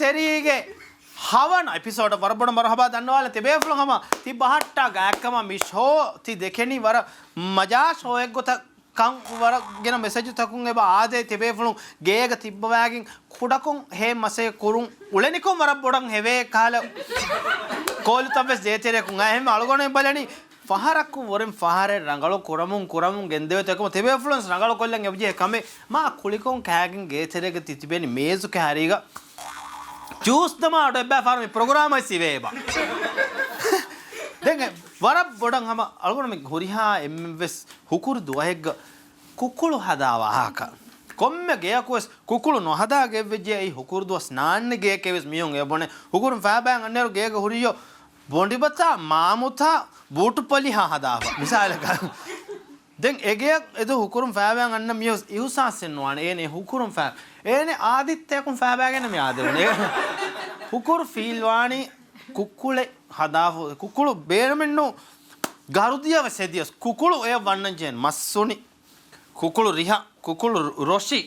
ತೆರಿಗೆ ಹವನ ಎಪಿಸೋಡ್ ಬರಬಡ ಮರಹಬಾ ದನ್ನವಾಲ ತಿಬೇಫ್ಲು ಹಮ ತಿ ಬಹಟ್ಟ ಗಾಕಮ ಮಿಶೋ ತಿ ದೆಕೆನಿ ವರ ಮಜಾ ಶೋ ಎಗ್ ಗೊತ ಕಂ ವರ ಗೆನ ಮೆಸೇಜ್ ತಕುಂ ಎಬ ಆದೆ ತಿಬೇಫ್ಲು ಗೇಗ ತಿಬ್ಬವಾಗಿನ್ ಕುಡಕುಂ ಹೇ ಮಸೆ ಕುರುಂ ಉಳೆನಿಕುಂ ವರ ಬೊಡಂ ಹೆವೆ ಕಾಲ ಕೋಲು ತಬಸ್ ದೇತೆರೆ ಕುಂ ಅಹೆಮ ಅಳಗೋನೆ ಬಲನಿ ಫಹರಕ್ಕು ವರಂ ಫಹರೆ ರಂಗಳು ಕುರಮುಂ ಗೆಂದೇವ ತಕಮ ತಿಬೇಫ್ಲು ರಂಗಳು ಕೊಲ್ಲಂ ಎಬ್ಜೆ ಕಮೆ ಮಾ ಕುಳಿಕುಂ ಕ್ಯಾಗಿನ್ ಗೇತೆರೆಗೆ ತಿತಿಬೇನಿ ಮೇಜು ಕ್ಯಾರಿಗ ಜ್ಯೂಸ್ ದಮ ಅಡಬ್ಬ ಫಾರ್ಮಿ ಪ್ರೋಗ್ರಾಮ್ ಐಸಿವೇಬ ದೆಂಗೆ ವರ ಬೊಡಂ ಹಮ ಅಳಗೋಣ ಮೆ ಹುರಿಹಾ ಎಂವೆಸ್ ಹುಕುರು ದುವಹೆಗ್ಗ ಕುಕ್ಕುಳು ಹದಾವ ಹಾಕ ಕೊಮ್ಮೆ ಗೇಯಕುವೆಸ್ ಕುಕ್ಕುಳು නොහදාಗೆ වෙජ්ජೆ ಐ ಹುಕುರು ದುವ ಸ್ನಾನ್ನ ಗೇಕೆವೆಸ್ ಮಿಯೊಂ ಎಬೊನೆ ಹುಕುರು ಫಾಬ್ಯಾಂ ಅನ್ನೆರು ಗೇಗ ಹುರಿಯೋ ಬೊಂಡಿಬತ ಮಾಮುತಾ ಬೂಟುಪಲಿ ಹದಾವ ಮಿಸಾಲಕ ದೆಂ ಎಗೆ ಎದು ಹುಕುರು ಫಾಬ್ಯಾಂ ಅನ್ನ ಮಿಯೊಸ್ ಇಹುಸಾಸೆನ್ ವಾನೆ ಏನೆ ಹುಕುರು ಫಾ ಏನೆ ಆದಿತ್ಯಕುಂ ಫಾಬ್ಯಾගෙන ಮಿ ಆದೆನೆ ಹುಕುರು ಫೀಲ್ ವಾಣಿ ಕುಕ್ಕುಳೆ ಹದಾವ ಕುಕ್ಕುಳು ಬೇರಮೆನ್ನು ಗರುದಿಯವ ಸೆದಿಯಸ್ ಕುಕ್ಕುಳು ಎ ವಣ್ಣಂಜೆನ್ ಮಸ್ಸುನಿ ಕುಕ್ಕುಳು ರಿಹ ಕುಕ್ಕುಳು ರೋಶಿ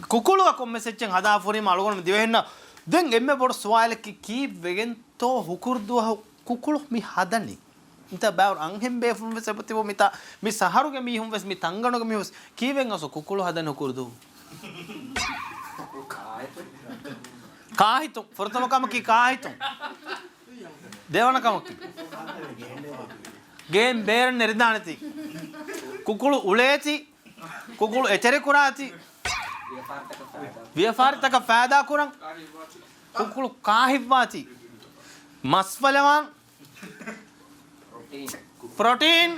ಕುಕ್ಕುಳು ಕೊಮ್ಮೆ ಸೆಚ್ಚೆನ್ ಹದಾ ಫುರಿ ಮಾಳುಗೋಣ ದಿವೆನ್ನ ದೆಂ ಎಮ್ಮೆ ಬೊಡ ಸ್ವಾಲಕಿ ಕೀ ವೆಗೆಂತೋ ಹುಕುರ್ದು ಕುಕ್ಕುಳು ಮಿ ಹದನಿ ಇಂತ ಬಾವರ್ ಅಂಹೆಂ ಬೇಫುಂ ವೆಸಪತಿವೋ ಮಿತ ಮಿ ಸಹರುಗೆ ಮಿ ಹುಂ ವೆಸ್ ಮಿ ತಂಗಣುಗೆ ಮಿ ಹುಸ್ ಕೀವೆಂ ಅಸೋ ಕುಕ್ಕುಳು ಹದನ ಹುಕುರ್ದು ಕಾಹಿತು ಪ್ರಥಮ ಕಮಕಿ ಕಾಹಿತು ದೇವನ ಕಮಕಿ ಗೇಮ್ ಬೇರೆ ನೆರಿದಾಣತಿ ಕುಕ್ಕುಳು ಉಳೇತಿ ಕುಕ್ಕುಳು ಎಚರೆ ಕುರಾತಿ ವ್ಯಾಪಾರತಕ ಫಾಯದಾ ಕುರಂ ಕುಕ್ಕುಳು ಕಾಹಿವ್ವಾತಿ ಮಸ್ಫಲವಾನ್ ಪ್ರೋಟೀನ್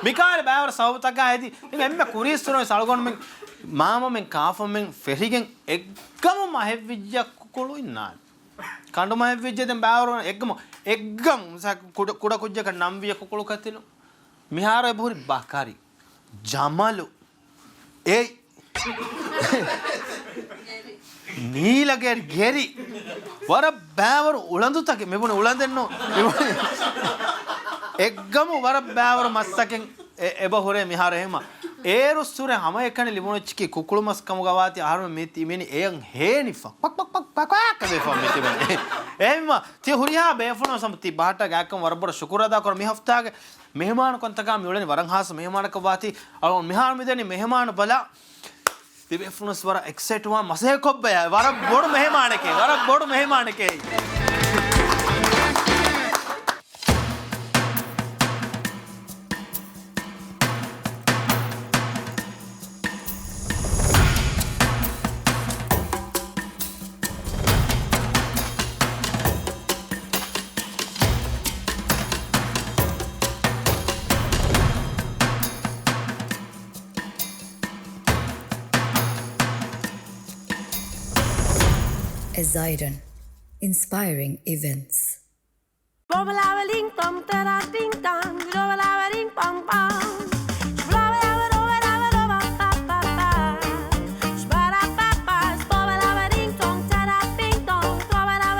ಮಿಕಾಲ ಬಾವರ ಸೌತಕ ಐದಿ ಎಮ್ಮೆ ಕುರಿಸ್ತರೋ ಸಳಗೊಂಡ ಮೆಂ ಮಾಮ ಮೆಂ ಕಾಫ ಮೆಂ ಫೆರಿಗೆನ್ ಎಗ್ಗಮ ಮಹೆವ್ವಿಜ್ಜ ಕುಕ್ಕುಳು ಇನ್ನಾ ಕಂಡು ಮಹೆವ್ವಿಜ್ಜ ದೆಂ ಬಾವರ ಎಗ್ಗಮ ಕುಡ ಕುಜ್ಜಕ ನಂಬಿಯ ಕುಕ್ಕುಳು ಕತ್ತಿಲು ಮಿಹಾರ ಬಹುರಿ ಬಾಕಾರಿ ಜಮಲು ಏಯ್ ನೀಲಗೆ ಗೆರಿ ವರ ಬಾವರು ಉಳಂದು ತಗೆ ಮೆಬುಣ ಉಳಂದೆನ್ನು ಎಗ್ಗಮು ವರ ಬಾವರು ಮಸ್ತಕೆನ್ ಎಬ ಹೊರೆ ಮಿಹಾರ ಹೇಮ ಏರು ಸುರೆ ಹಮ ಎಕನೆ ಲಿಬುಣಚ್ಕಿ ಕುಕ್ಕುಳು ಮಸ್ ಕಮುಗವಾತಿ ಆರು ಮಿತಿ ಮಿನಿ ಏನ್ ಹೇನಿಫ ಪಕ್ ಪಕ್ ಪಕ್ ಪಕ್ ಪಕ್ ಬೇಫ ಮಿತಿ ಬನೆ ಏಮ ತಿ ಹುರಿಯಾ ಬೇಫುಣ ಸಮತಿ ಬಾಟ ಗಾಕಂ ವರಬರ ಶುಕ್ರದಾ ಕರ ಮಿ ಹಫ್ತಾಗೆ ಮೆಹಮಾನ ಕೊಂತಕ ಮಿಯೊಳನಿ ವರಂ ಹಾಸ ಮೆಹಮಾನ ಕವಾತಿ ಅವ ಮಿಹಾರ ಮಿದನಿ ಮೆಹಮಾನ ಬಲ ತಿಬೇಫುಣ ಸ್ವರ ಎಕ್ಸೈಟ್ ವಾ ಮಸೆ ಕೊಬ್ಬೆ ವರ ಬೋಡು ಮೆಹಮಾನಕೆ Zidon, inspiring events.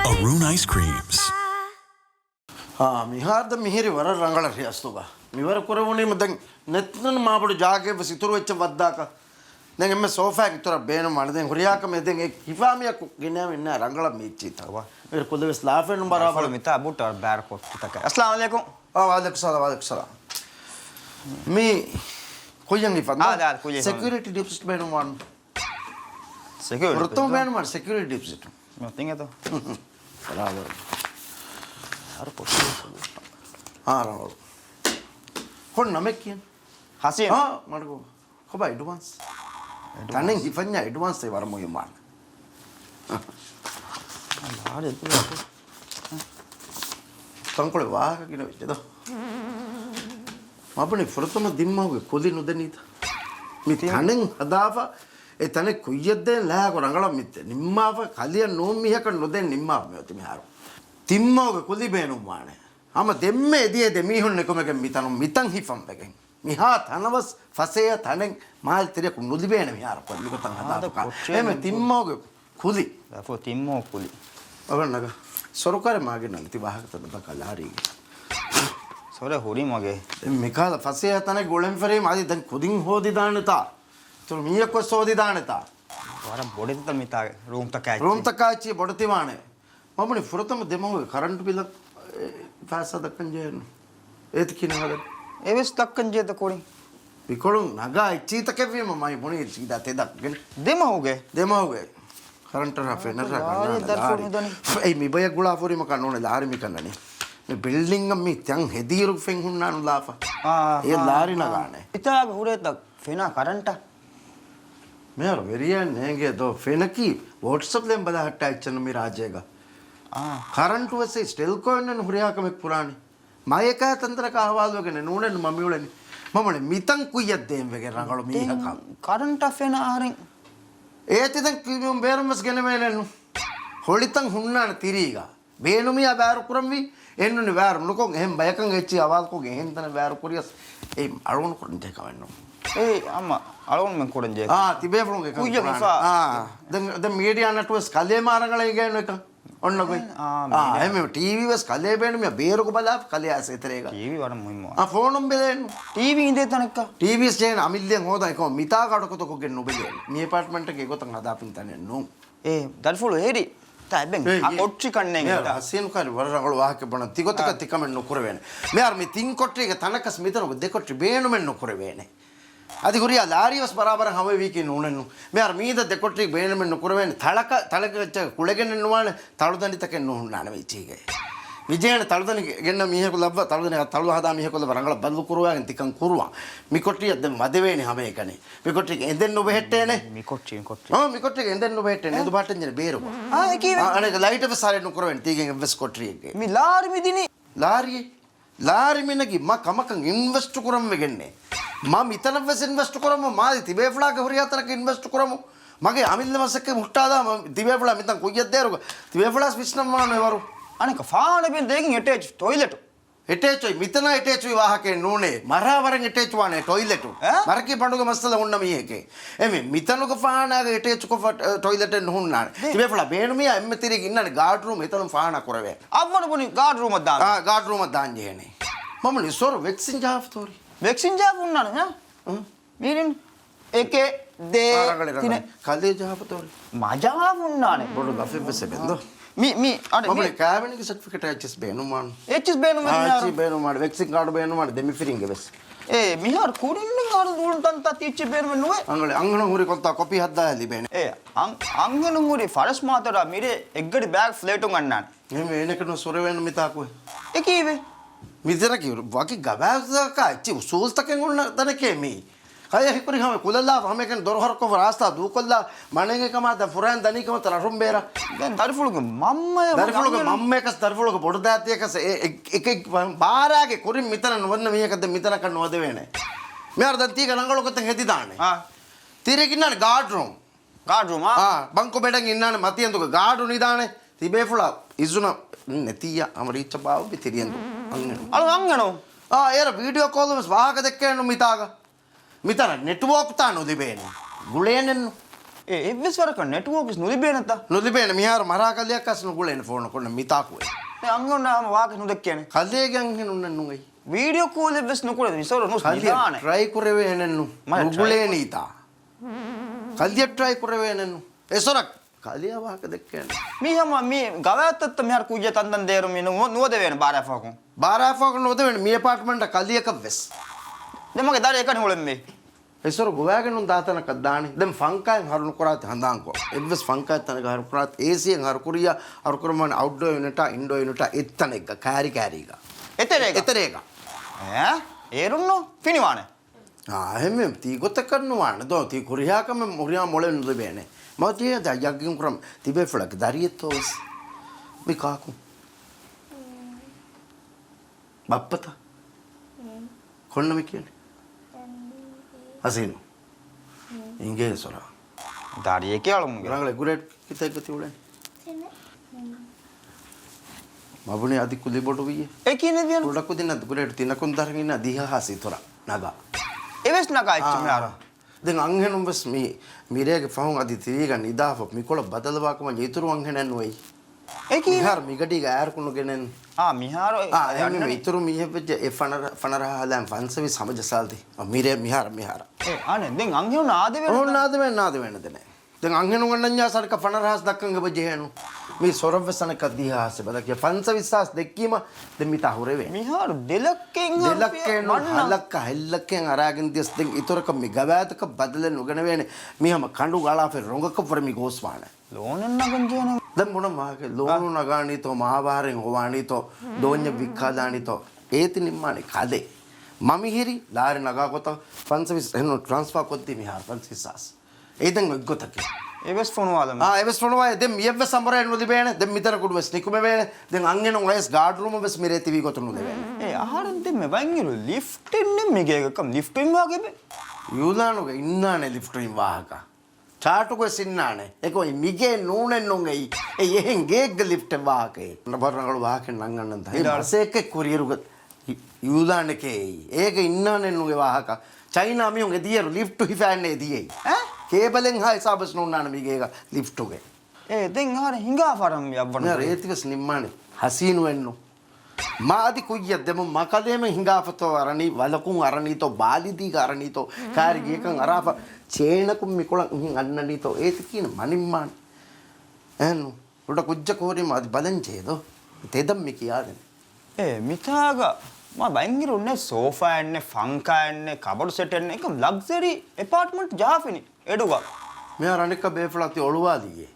Arun Ice Creams. මිහාර්ද මිහිරි වර රංගල රියස්තුබා මිවර කරවුනේ මදන් නැත්නම් මාබඩු ජාගේ වසිතුරු වෙච්ච වද්දාක දැන් එම්ම සෝෆා එක තොර බේන මන දැන් හොරියාක මේ දැන් ඒ කිෆාමියක් ගෙනාව ඉන්න රංගල මීච්චි තවා ඒ කොල්ලේ ස්ලාෆෙන් බරාබර මිතා බුට්ට බෑර කොට්ටක अस्सलाम वालेकुम वालेकुम सलाम मी කොයන් ඉෆන් ආ කොයන් security deposit බේන මන් security රොතෝ බේන මන් security deposit nothing eto බරාබර අර පොෂේ ආරෝ කොන් නමෙක් කියන හසිය මඩකෝ කොබා ඇඩ්වාන්ස් තනෙන් ඉෆන්ඥා ඇඩ්වාන්ස් ඒ වරමු යමාන ආඩ එතුල තංකොලේ වාහක කියන විදිහද මබනේ ෆොරතම දිම්මාගේ කොලි නොදෙනීත මි තනෙන් හදාවා ඒ තනේ කුයද්දෙන් ලෑක රංගල මිත් නිම්මාව කලිය නෝමිහක නොදෙන් නිම්මාව මෙති මෙහාර තිම්මාගේ කොලි බේනුම් මානේ ආම දෙම්මේ එදියේ දෙමිහුන් එකමක මිතන මිතන් හිෆම් බගෙන් මිහා තනවස් ෆසේ තනෙන් මාල් තිරක නුදිබේන මිහාර කොල්ලික තන හදාපා එමෙ තිම්මාගේ කුලි ෆෝ තිම්මෝ කුලි අවන්නක සොරකාර මාගේ නන්ති වාහක තන බකලාරි සොර හොරි මගේ මිකාල ෆසේ තන ගොලෙන් ෆරේ මාදි දැන් කුදින් හොදි දාන්නතා තුර මියක සෝදි දාන්නතා වර බොඩෙත් මිතාගේ රූම් තකයි. රූම් තකාච්චි බොඩතිමානේ මමනි ෆුරතම දෙමව කරන්ට් බිල පාසා දක්කන් ජයන ඒත් කිනවද එවස් දක්කන් ජේත කොරි. පිකොළුන් නගා ඉච්චීතකවීම මයි මොනේ සීදා තෙදක්ගෙන දෙමවුගේ. දෙමවගේ කරන්ට රෆේ ඒ මිබය ගුලා ෆොරිම කන්නෝනේ ලාරිමි කන්නනේ මේ බිල්ඩින්ග් මේ තයන් හෙදීරු ෆෙන් හුන්නානු ලාෆා ඒ ලාරි නගානේ ඉතාලගේ හුරේත ෆෙනා කරන්ට මෙයාර වෙරියන් නේගේ දෝ ෆෙනකි WhatsApp ලෙන් බලා හට්ටා ඉච්චන මේ රාජයක කරන්ට් වසේ ස්ටෙල් කොයින්නන හුරියාකමෙක් පුරාණි මයක තන්ත්‍රක අහවාල්වගෙන නූනෙන් මමියුලනි මමනේ මිතන් කුයියක් දෙම් වෙගේ රංගලු මීහක කරන්ට ෆෙන ආරෙන් ඒතිදන් කිවුම් බේරමස් ගෙනමෙලෙන්නු හොලිතන් හුන්නාන තිරීගා බේනුමියා බෑරු කුරම්වි එන්නුනි බෑරු නුකොන් එහෙම් බයකන් එච්චි අවාල්කෝ ගෙහෙන්තන බෑරු කුරියස් ඒ අරුණු කුරන්ට කවන්නු ඒ අම්මා අලුන් මෙන් කොඩන් ජේ තිබේ ෆලුන් එක කුයිය විෆා දැන් මීඩියා නටුවස් කලේ මාරංගල ඉගෙන එක ඔන්න කොයි එහෙම ටීවී වස් කලේ බේනු මියා බේරුක බලා කලේ ඇසෙතරේක ටීවී වර මුයිම ෆෝනම් බෙලෙන්නු ටීවී ඉඳේ තනක්ක ටීවී ස්ටේන් අමිල්ලෙන් හොදයි කො මිතා කඩක තොක ගෙන්නු බෙලේ මේ ඇපාර්ට්මන්ට් එකේ ගොතන් හදාපින් තනේ නෝ ඒ දල්ෆුල හේරි තැබෙන් ඔච්චි කන්නේ මෙයා හසියන් කාරි වරරගල වාහක බණ තිගොතක තිකමෙන් නොකර වේනේ මෙයාර මේ තින් කොට්ටේ එක තනකස් මිතන දෙකොට්ටි බේනු මෙන් නොකර වේනේ අදි ගුරියා ලාරියස් බරාබර හැම වීකේ නෝනන්නු මෙයාර මීද දෙකොට්ටි බේනු මෙන් නොකර වේනේ තලක කුලගෙන නුවාන තලුදණිතකෙන් නොහුන්නාන වෙච්චීගේ විජයන තලුදණි ගෙන්න මීහක ලබ්ව තලුදණි තලු හදා මීහක ලබ රංගල බල්ලු කුරුවාගෙන් තිකන් කුරුවා මිකොට්ටිය දැන් මද වේනේ හැම එකනේ මිකොට්ටි එන්දෙන් ඔබ හෙට්ටේනේ මිකොට්ටි මිකොට්ටි එන්දෙන් ඔබ හෙට්ටේනේ දුබාට ඉන්නේ බේරුව කීවේ අනේ ලයිට් එක සාරේ නොකර වේනේ තිගෙන් වෙස් කොට්ටි එකේ මි ලාරි මිදිනේ ලාරි මිනකි මා කමකන් ඉන්වෙස්ට් කරම් වෙගන්නේ මම ඉතන වෙස් ඉන්වෙස්ට් කරමු මාදි තිබේ ෆ්ලාක හොරියතරක ඉන්වෙස්ට් කරමු මගේ අමිල්ල මසක මුට්ටාදා තිබේ ෆ්ලා මිතන් කොයියක් දේරුක තිබේ ෆ්ලාස් විශ්නම් මානේ වරු අනක ෆාන බෙන් දෙකින් එටේච් ටොයිලට් එටේචොයි මිතන එටේචොයි වාහකේ නෝනේ මරාවරන් එටේච් වානේ ටොයිලට් මරකි පඬුග මස්සල උන්න මීයකේ එමෙ මිතනුක ෆානාගේ එටේච් කො ටොයිලට් නුන්නාන තිබේ ෆ්ලා බේනුමියා එම්මෙ තිරිග ඉන්නනේ ගාඩ් රූම් එතන ෆානා කරවේ අම්මන පොනි ගාඩ් රූම් දාන්න ගාඩ් රූම් දාන්න ජේනේ මම නිසොර වෙක්සින් ජාෆ්තෝරි වෙක්සින් ජාප් උන්නාන ඈ මීරින් එකේ දේ තින කල්ලේ ජාෆ්තෝරි මජා උන්නානේ බොඩ ගෆෙ වෙසෙ බෙන්දෝ මි අර මම කාවෙනික සර්ටිෆිකේට් එච්චස් බේනු මාන එච්චස් බේනු ආච්චි බේනු මාන වෙක්සින් කාඩ් බේනු මාන දෙමි ෆිරින්ගේ වෙස් ඒ මිහාර කුරින්නෙන් අර දුලන් තන් තා තිච්ච බේනු නුවේ අංගල අංගන හුරි කොත්තා කොපි හද්දා ලිබේනේ ඒ අංගන හුරි ෆරස් මාතර මිරේ එග්ගඩි බෑග් ෆ්ලේටුන් අන්නාන එහෙම එනකන සොර වෙන මිතාකුවේ එකීවේ මිදර කිව්ව වකි ගබෑසක අච්චි උසූල්තකෙන් උන්න තනකේ මේ කය හිකුරි හැම කුලල්ලා හැමකෙන් දොරහර කොව රාස්තා දූකොල්ලා මණෙගේ කමද ෆුරයන් දනිකම තරරුම් බේර දැන් දරිෆුලුගේ මම්මයකස් දරිෆුලුගේ බොඩ දාතියකස් එක බාරාගේ කුරින් මිතන නොවන්න මේකද මිතන කන්න නොද වෙන්නේ මෙයාර දැන් තීක නංගලොකතෙන් හෙදි දාන්නේ තීරෙකින්නනේ ගාඩ් රූම් බංකො බෙඩන් ඉන්නනේ මතියන්දුක ගාඩු නිදානේ තිබේ ෆුලා ඉසුන නැතිය අමරිච්ච බාව පිටිරියන්දු අංගනෝ ඒර වීඩියෝ කෝල් වස් වාහක දෙක්කේනු මිතාග මිතර නෙට්වර්ක් තා නොදිබේනේ ගුලේනෙන්නු ඒ එව්ස් වරක නෙට්වර්ක් ඉස් නොදිබේනත නොදිබේන මිහාර මරා කලියක් අස් නුගුලේන ෆෝන් කොන්න මිතාකුවේ ඒ අංගනෝම වාක නොදෙක්කේනේ කල්ලේ ගන් හෙනුන්න නුගයි video call එව්ස් නොකරේ විසර නොස් කල්ලිය නිදානේ try කරවේ නෙන්නු නුගුලේ Neeta කල්ලිය try කරවේ නෙන්නු එසරක් කලිය වාහක දෙක්කේනේ මීහම මේ ගවයත්තත් මෙහර කුජ්‍ය තන්දන් දේරු මේ නොද වෙන බාරෆකෝ බාරාෆක නොද වෙන මේ ඇපාර්ට්මන්ට් කල්ලියක වෙස් දෙමගේ දාර එකනේ හොලෙන් මේ එසර ගොවාගෙන උන් දාතනක දානි දැන් ෆංකායෙන් හරුණු කරාත් හඳාන්කෝ එවස් ෆංකායත් තනක හරු කරාත් ඒසියෙන් හරු කුරියා හරු කරමන අවුට්ඩෝ යුනිට ඉන්ඩෝ යුනිට එත්තන එක කෑරිග එතරේක ඈ ඒරුන්නෝ ෆිනිවානේ එහෙම තී ගොත කරනවාන දෝ තී කුරියාකම මුරියා මොලේ නුදෙබේනේ මතිය දයග්ගින් කරම් තිබේ ෆලක් දරියතෝස් මිකාකු බප්පත කොන්න මිකියනේ Asino. Inge sora. දාරියේ කියලමුගේ. රංගල ගුරේට් කිතෙක් තියුලේ. මබුනේ අදි කුලි බොඩු වියේ. ඒ කියන්නේ දියන. උඩක් දින ගුරේට් තිනකුන් දරගෙන දිහා හසි තොර නගා. එවස් නගා ඉච්ච මෙහර. දැන් අංගෙනුම් බස් මේ මිරේගේ ෆහුන් අදි තිරිග නිදාහ මිකොල බදලවාකම ජීතුරු අංගෙනන් වෙයි. ඒ කියන්නේ මිහාර මිගටි ගෑර් කුණු ගෙනෙන් මිහාර එන්නේ මිතුරු මිහෙපෙජ ඒ ෆනරහලන් ෆන්සවි සමජසල්ති මිරේ මිහාර ඒ අනේ දැන් අංගෙන ආද වෙන ඕන නාද වෙන දෙනේ දැන් අංගෙනු ගන්නඤ්ඤා සරක 50 දක්කංග බජේනු මේ සොරවසනක දිහාස බදකිය 520 දෙක්කීම දැන් මිත අහුරේ වේ මිහාර දෙලක්කෙන් දෙලක්කෙන් හලක්ක හෙල්ලක්කෙන් අරාගෙන දිස් දෙන් ඉතරක මි ගවෑතක බදල නුගන වේනේ මිහම කඬු ගාලාෆේ රොඟක වරමි ගෝස්වාන ලෝනෙන් නගන් කියන දැන් මොන මාගේ ලෝනු නගානීතෝ මහාභාරෙන් හොවානීතෝ දෝඤ්ඤ වික්ඛාදානීතෝ ඒති නිම්මානේ කදේ මමි හිරි ලාරි නගා කොට 520 එන්නු ට්‍රාන්ස්ෆර් කොත්ති මිහාර 520 ඒදන් ගොතක එවස් ෆෝනවාලම එවස් ෆෝනවාය දෙම් මියව සම්බරය නුදි බේන දෙම් මිතර කුඩු වෙස් නිකුම බේන දෙන් අංගෙන ඔයස් ගාඩ් රූම වෙස් මිරේති වි ගොතනු දෙබේන ඒ ආහාරන් දෙම් වංගිරු ලිෆ්ට් එන්නේ මේකකම් ලිෆ්ට් එන් වාගේ බේ යූදානුක ඉන්නානේ ලිෆ්ට් එන් වාහක ಚಾಟುಗೆ ಸಿನ್ನಾನೆ ಏಕೋ ಮಿಗೆ ನೂನೆನ್ನೊಂಗೈ ಏಹೆಂ ಗೇಗ್ ಲಿಫ್ಟ್ ವಾಹಕೆ ನಬರಗಳು ವಾಹಕೆ ನಂಗಣ್ಣಂತ ಹಸೇಕೆ ಕುರಿಯರುಗ ಯೂದಾನಕ್ಕೆ ಏಗ ಇನ್ನಾನೆನ್ನುಗೆ ವಾಹಕ ಚೈನಾ ಮಿಯೊಂಗೆ ದಿಯರು ಲಿಫ್ಟ್ ಹಿಫಾನೆ ದಿಯೈ ಕೇಬಲೆಂ ಹಾ ಹಿಸಾಬಸ್ ನೋನ್ನಾನ ಮಿಗೇಗ ಲಿಫ್ಟುಗೆ ದೆಂಗ್ ಹಾರ ಹಿಂಗಾ ಫಾರಂ ಯಬ್ಬನ ರೇತಿಗಸ್ ನಿಮ್ಮಾನೆ ಹಸೀನು ಎನ್ನು ಮಾದಿ ಕುಯ್ಯದ್ದೆಮ ಮಕದೇಮ ಹಿಂಗಾಫತೋ ಅರಣಿ ವಲಕುಂ ಅರಣೀತೋ ಬಾಲಿದೀಗ ಅರಣೀತೋ ಕಾರಿಗೇಕಂ ಅರಾಫ ಚೇಣಕುಂ ಮಿಕೊಳ ಹಿಂಗ್ ಅನ್ನಡೀತೋ ಏತಕೀನ ಮನಿಮ್ಮಾನ್ ಏನು ಉಡ ಕುಜ್ಜ ಕೋರಿ ಮಾದಿ ಬದಂಚೇದೋ ತೆದಂ ಮಿಕಿಯಾದನೆ ಮಿತಾಗ ಮಾ ಭಯಂಕರ ಉನ್ನೆ ಸೋಫಾ ಎಣ್ಣೆ ಫಂಕಾ ಎಣ್ಣೆ ಕಬಡ್ ಸೆಟ್ ಎಣ್ಣೆ ಏಕಂ ಲಕ್ಸರಿ ಅಪಾರ್ಟ್ಮೆಂಟ್ ಜಾಫಿನಿ ಎಡುಗ ಮೇರ ಅನಿಕ ಬೇಫಳತಿ ಒಳುವಾದಿಯೇ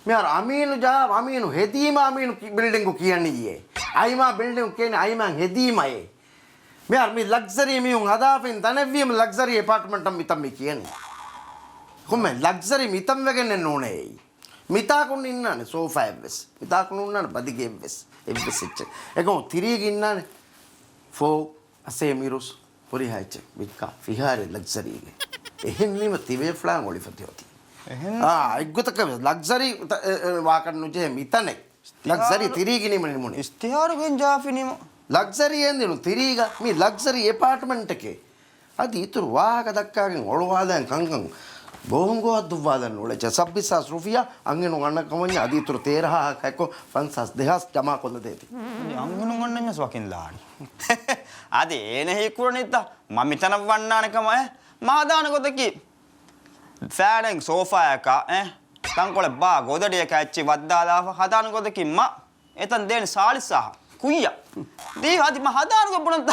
ಮೇರ ಅಮೀನು ಹೆದೀಮ ಅಮೀನು ಬಿಲ್ಡಿಂಗು ಕಿಯಣಿಯೇ ಐಮಾ ಬಿಲ್ಡಿಂಗ್ ಕೇನೆ ಐಮಾ ಹೆದೀಮಯೇ ಮೇರ ಮಿ ಲಕ್ಸರಿ ಮಿಯುಂ ಹದಾಫಿನ್ ತನೆವ್ವಿಯಂ ಲಕ್ಸರಿ ಅಪಾರ್ಟ್ಮೆಂಟ್ ಅಂ ಮಿತಂ ಮಿ ಕಿಯನಿ ಕೊಮ್ಮೆ ಲಕ್ಸರಿ ಮಿತಂ ವೆಗೆನೆ ನೋಣೆ මිතාකුන් ඉන්නනේ සෝෆා එවස් මිතාකුන් උන්නනේ බදිගේ එවස් එවස් ඉච්ච එකෝ තිරියක ඉන්නනේ ෆෝ අසේ මිරුස් පොරි හැච්ච වික්කා ෆිහාරේ ලක්සරිගේ එහෙන්නිම තිවේ ෆ්ලාන් ඔලිෆති හොති එහෙන් එක්ගොතක ලක්සරි වාකන් නුජේ මිතනේ ලක්සරි තිරියක නිමනේ මොනේ ඉස්තිහාරගෙන් ජාෆිනිම ලක්සරි එන්දිනු තිරියක මේ ලක්සරි එපාර්ට්මන්ට් එකේ අද ඉතුරු වාහක දක්කාගෙන් ඔලවාදෙන් කංකං බොහොංගෝ අදුවාදන් වල 26000 රුපියා අංගෙනු ගන්න කමන්නේ අද ඉතුරු 13000 එක්ක 50000 ජමා කොල්ල දෙති අංගෙනු ගන්නnya සවකින් ලානි අද එනේ හිකුරනිත්ත මම මෙතන වන්නානකම මහදාන කොතකි ෆෑඩෙන් සෝෆා එක තංකොල බා ගොඩඩිය කැච්චි වද්දාලා හදාන කොතකි එතන දෙන සාලිසහ කුයිය දී හදි මහදාන කොබුණත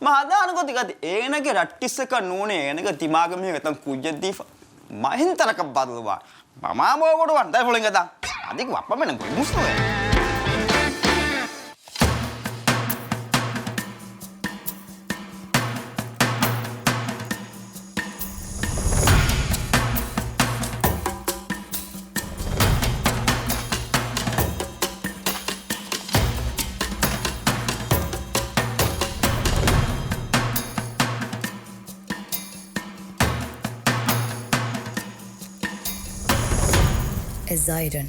මහදාන කොතකද ඒනගේ රට්ටිස්සක නෝනේ ඒනගේ තිමාගමිය ගතන් කුජ්ජ දීෆා මහින්තනක බදලවා මම බෝගොඩුවන් දැන් හොලින් ගදා අදික වප්පමෙන් මුස්තෝ Zidon,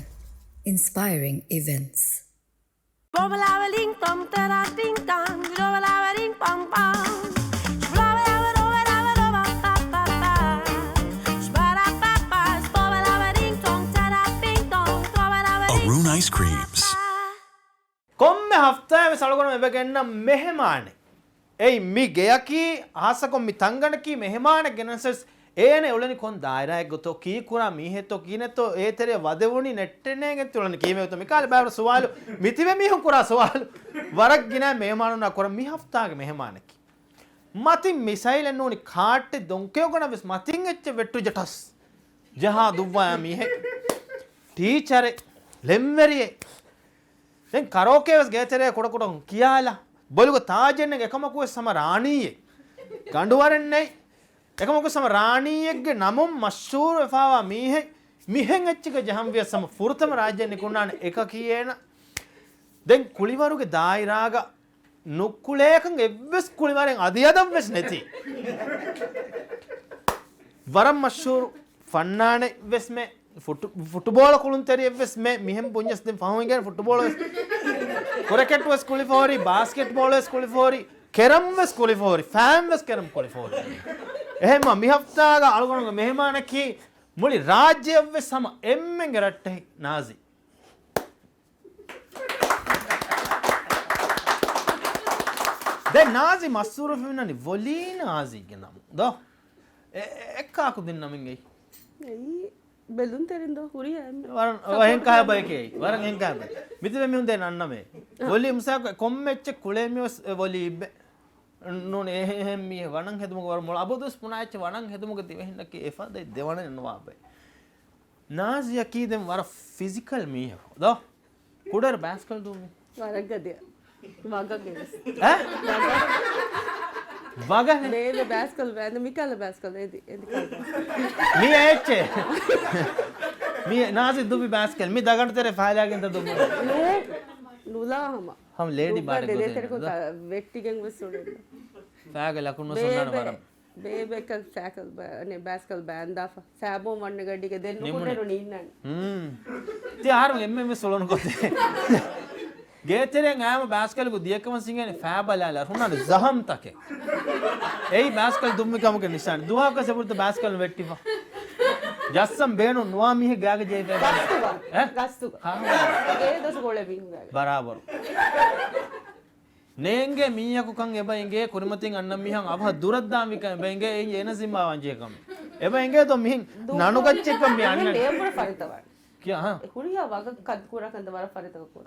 inspiring events. Bobalabaling tom tara ting tang, bobalabaling pong pong. Arun Ice Creams. කොම්මෙ හෆ්තාවේ සලකොන මෙබගෙන්න මෙහෙමානේ. එයි මි ගෙයකි ආසකොම් මි තංගණකි මෙහෙමානේ ගෙනසස් ඒනේ උලනි කොන් දායරායක් ගොතෝ කී කුරා මීහෙතෝ කීනෙතෝ ඒතරේ වදවුනි නෙට්ටෙනේ ගෙත් උලනි කීමෙතෝ මිකාල බෑවර සුවාලු මිතිවෙ මිහු කුරා සුවාලු වරක් ගිනා මෙහෙමානුනා කුරා මි හෆ්තාගේ මෙහෙමානකි මතින් මිසයිල් නෝනි කාට්ටේ දොන්කයෝ ගන වෙස් මතින් එච්ච වෙට්ටු ජටස් ජහා දුව්වා මීහෙ ටීචර් ලෙම්වරියේ දැන් කරෝකේ වෙස් ගේතරේ කොට කොට කියාලා බොලුක තාජෙන්නේ එකමකුවේ සම රාණීයේ ගඬුවරන්නේ එකමකුවේ සම රාණීයේගේ නමුම් මෂ්හූර් වෙෆාවා මීහෙ මිහෙන් එච්චක ජහම්විය සම ෆුර්තම රාජ්‍යන්නේ කුණාන එක කීයේන දැන් කුලිවරුගේ දායිරාග නුක්කුලේකන් එව්වස් කුලිවරෙන් අදියදම් වෙස් නැති වරම් මෂ්හූර් ෆන්නානේ වෙස් මේ फुटबॉल कुलुंतरी एवस में मिहम पुंजस दिन फाहुंगे फुटबॉल क्रिकेट वस कुलिफोरी बास्केटबॉल वस कुलिफोरी केरम वस कुलिफोरी फैम वस केरम कुलिफोरी එහෙම මිහෆ්තාග අලුගොනග මෙහෙමානකි මුලි රාජ්‍ය වස් සම එම්මෙන් රට්ටේ නාසි දැන් නාසි මස්සූර ෆිනනි වොලී නාසි ගෙනම දෝ එක්කාකු දින්නමින් ගයි බෙලුන් තෙරින්ද හුරිය වරන් වහෙන් කහ බයකේ වරන් හෙන් කහ බය මිතුමෙ මිහුන් දෙන්න අන්නමේ වොලි මුසාක කොම්මෙච්ච කුලේමියස් වොලි ඉබ්බ නෝනේ එහෙම් මිය වණන් හෙදුමක වර මොල අබදුස් පුනාච්ච වණන් හෙදුමක දෙවෙන්නක එෆද දෙවණ එනවා බයි නාසිය කීදෙන් වර ෆිසිකල් මිය දෝ කුඩර් බෑස්කල් දුමි වරගදය වගගේ වගහ මේ බෑස්කල් වැඳ මිකල බෑස්කල් එදි මිය එච්චේ මිය නාසි දුමි බෑස්කල් මි දගන්න තෙරේ ෆායිලාගෙන් ද දුමි නුලාහම हम लेडी बारे को व्यक्तिगत वस्तुडे ෆෑග ලකුණු සොන්නන වරම් බේබෙක සෑකල් අනේ බෑස්කල් බෑන්දාෆ සෑබෝ වන්න ගඩික දෙන්න කොටරු නින්නන් ති ආරම එම්ම සොලන කොතේ ගේතරෙන් ආම බෑස්කල් කු දියකම සිංගනේ ෆෑබලාලා රුණාද ජහම් තකේ එයි බෑස්කල් දුම්මි කමක නිසාන දුහාක සපුර්ත බෑස්කල් වෙට්ටිෆා ජස්සම් බේනු නුවාමිහ ගාග ජේ ගස්තු ඒ දස කොලේ බින්ගා බරාබර ನೇಂಗೆ ಮೀಯಕು ಕಂ ಎಬೆಂಗೆ ಕುರಿಮತಿಂ ಅನ್ನಂ ಮಿಹಂ ಅಭ ದುರದ್ದಾಂ ವಿಕ ಎಬೆಂಗೆ ಏನ ಸಿಂಬಾ ವಂಜೆ ಕಂ ಎಬೆಂಗೆ ತೊ ಮಿಹಿಂ ನನುಗಚ್ಚೆ ಕಂ ಮಿ ಅನ್ನ ಲೇಬರ್ ಫರಿತವ ಕ್ಯಾ ಹಾ ಹುರಿಯ ವಾಗ ಕದ್ ಕುರ ಕಂದ ವರ ಫರಿತವ ಕೊ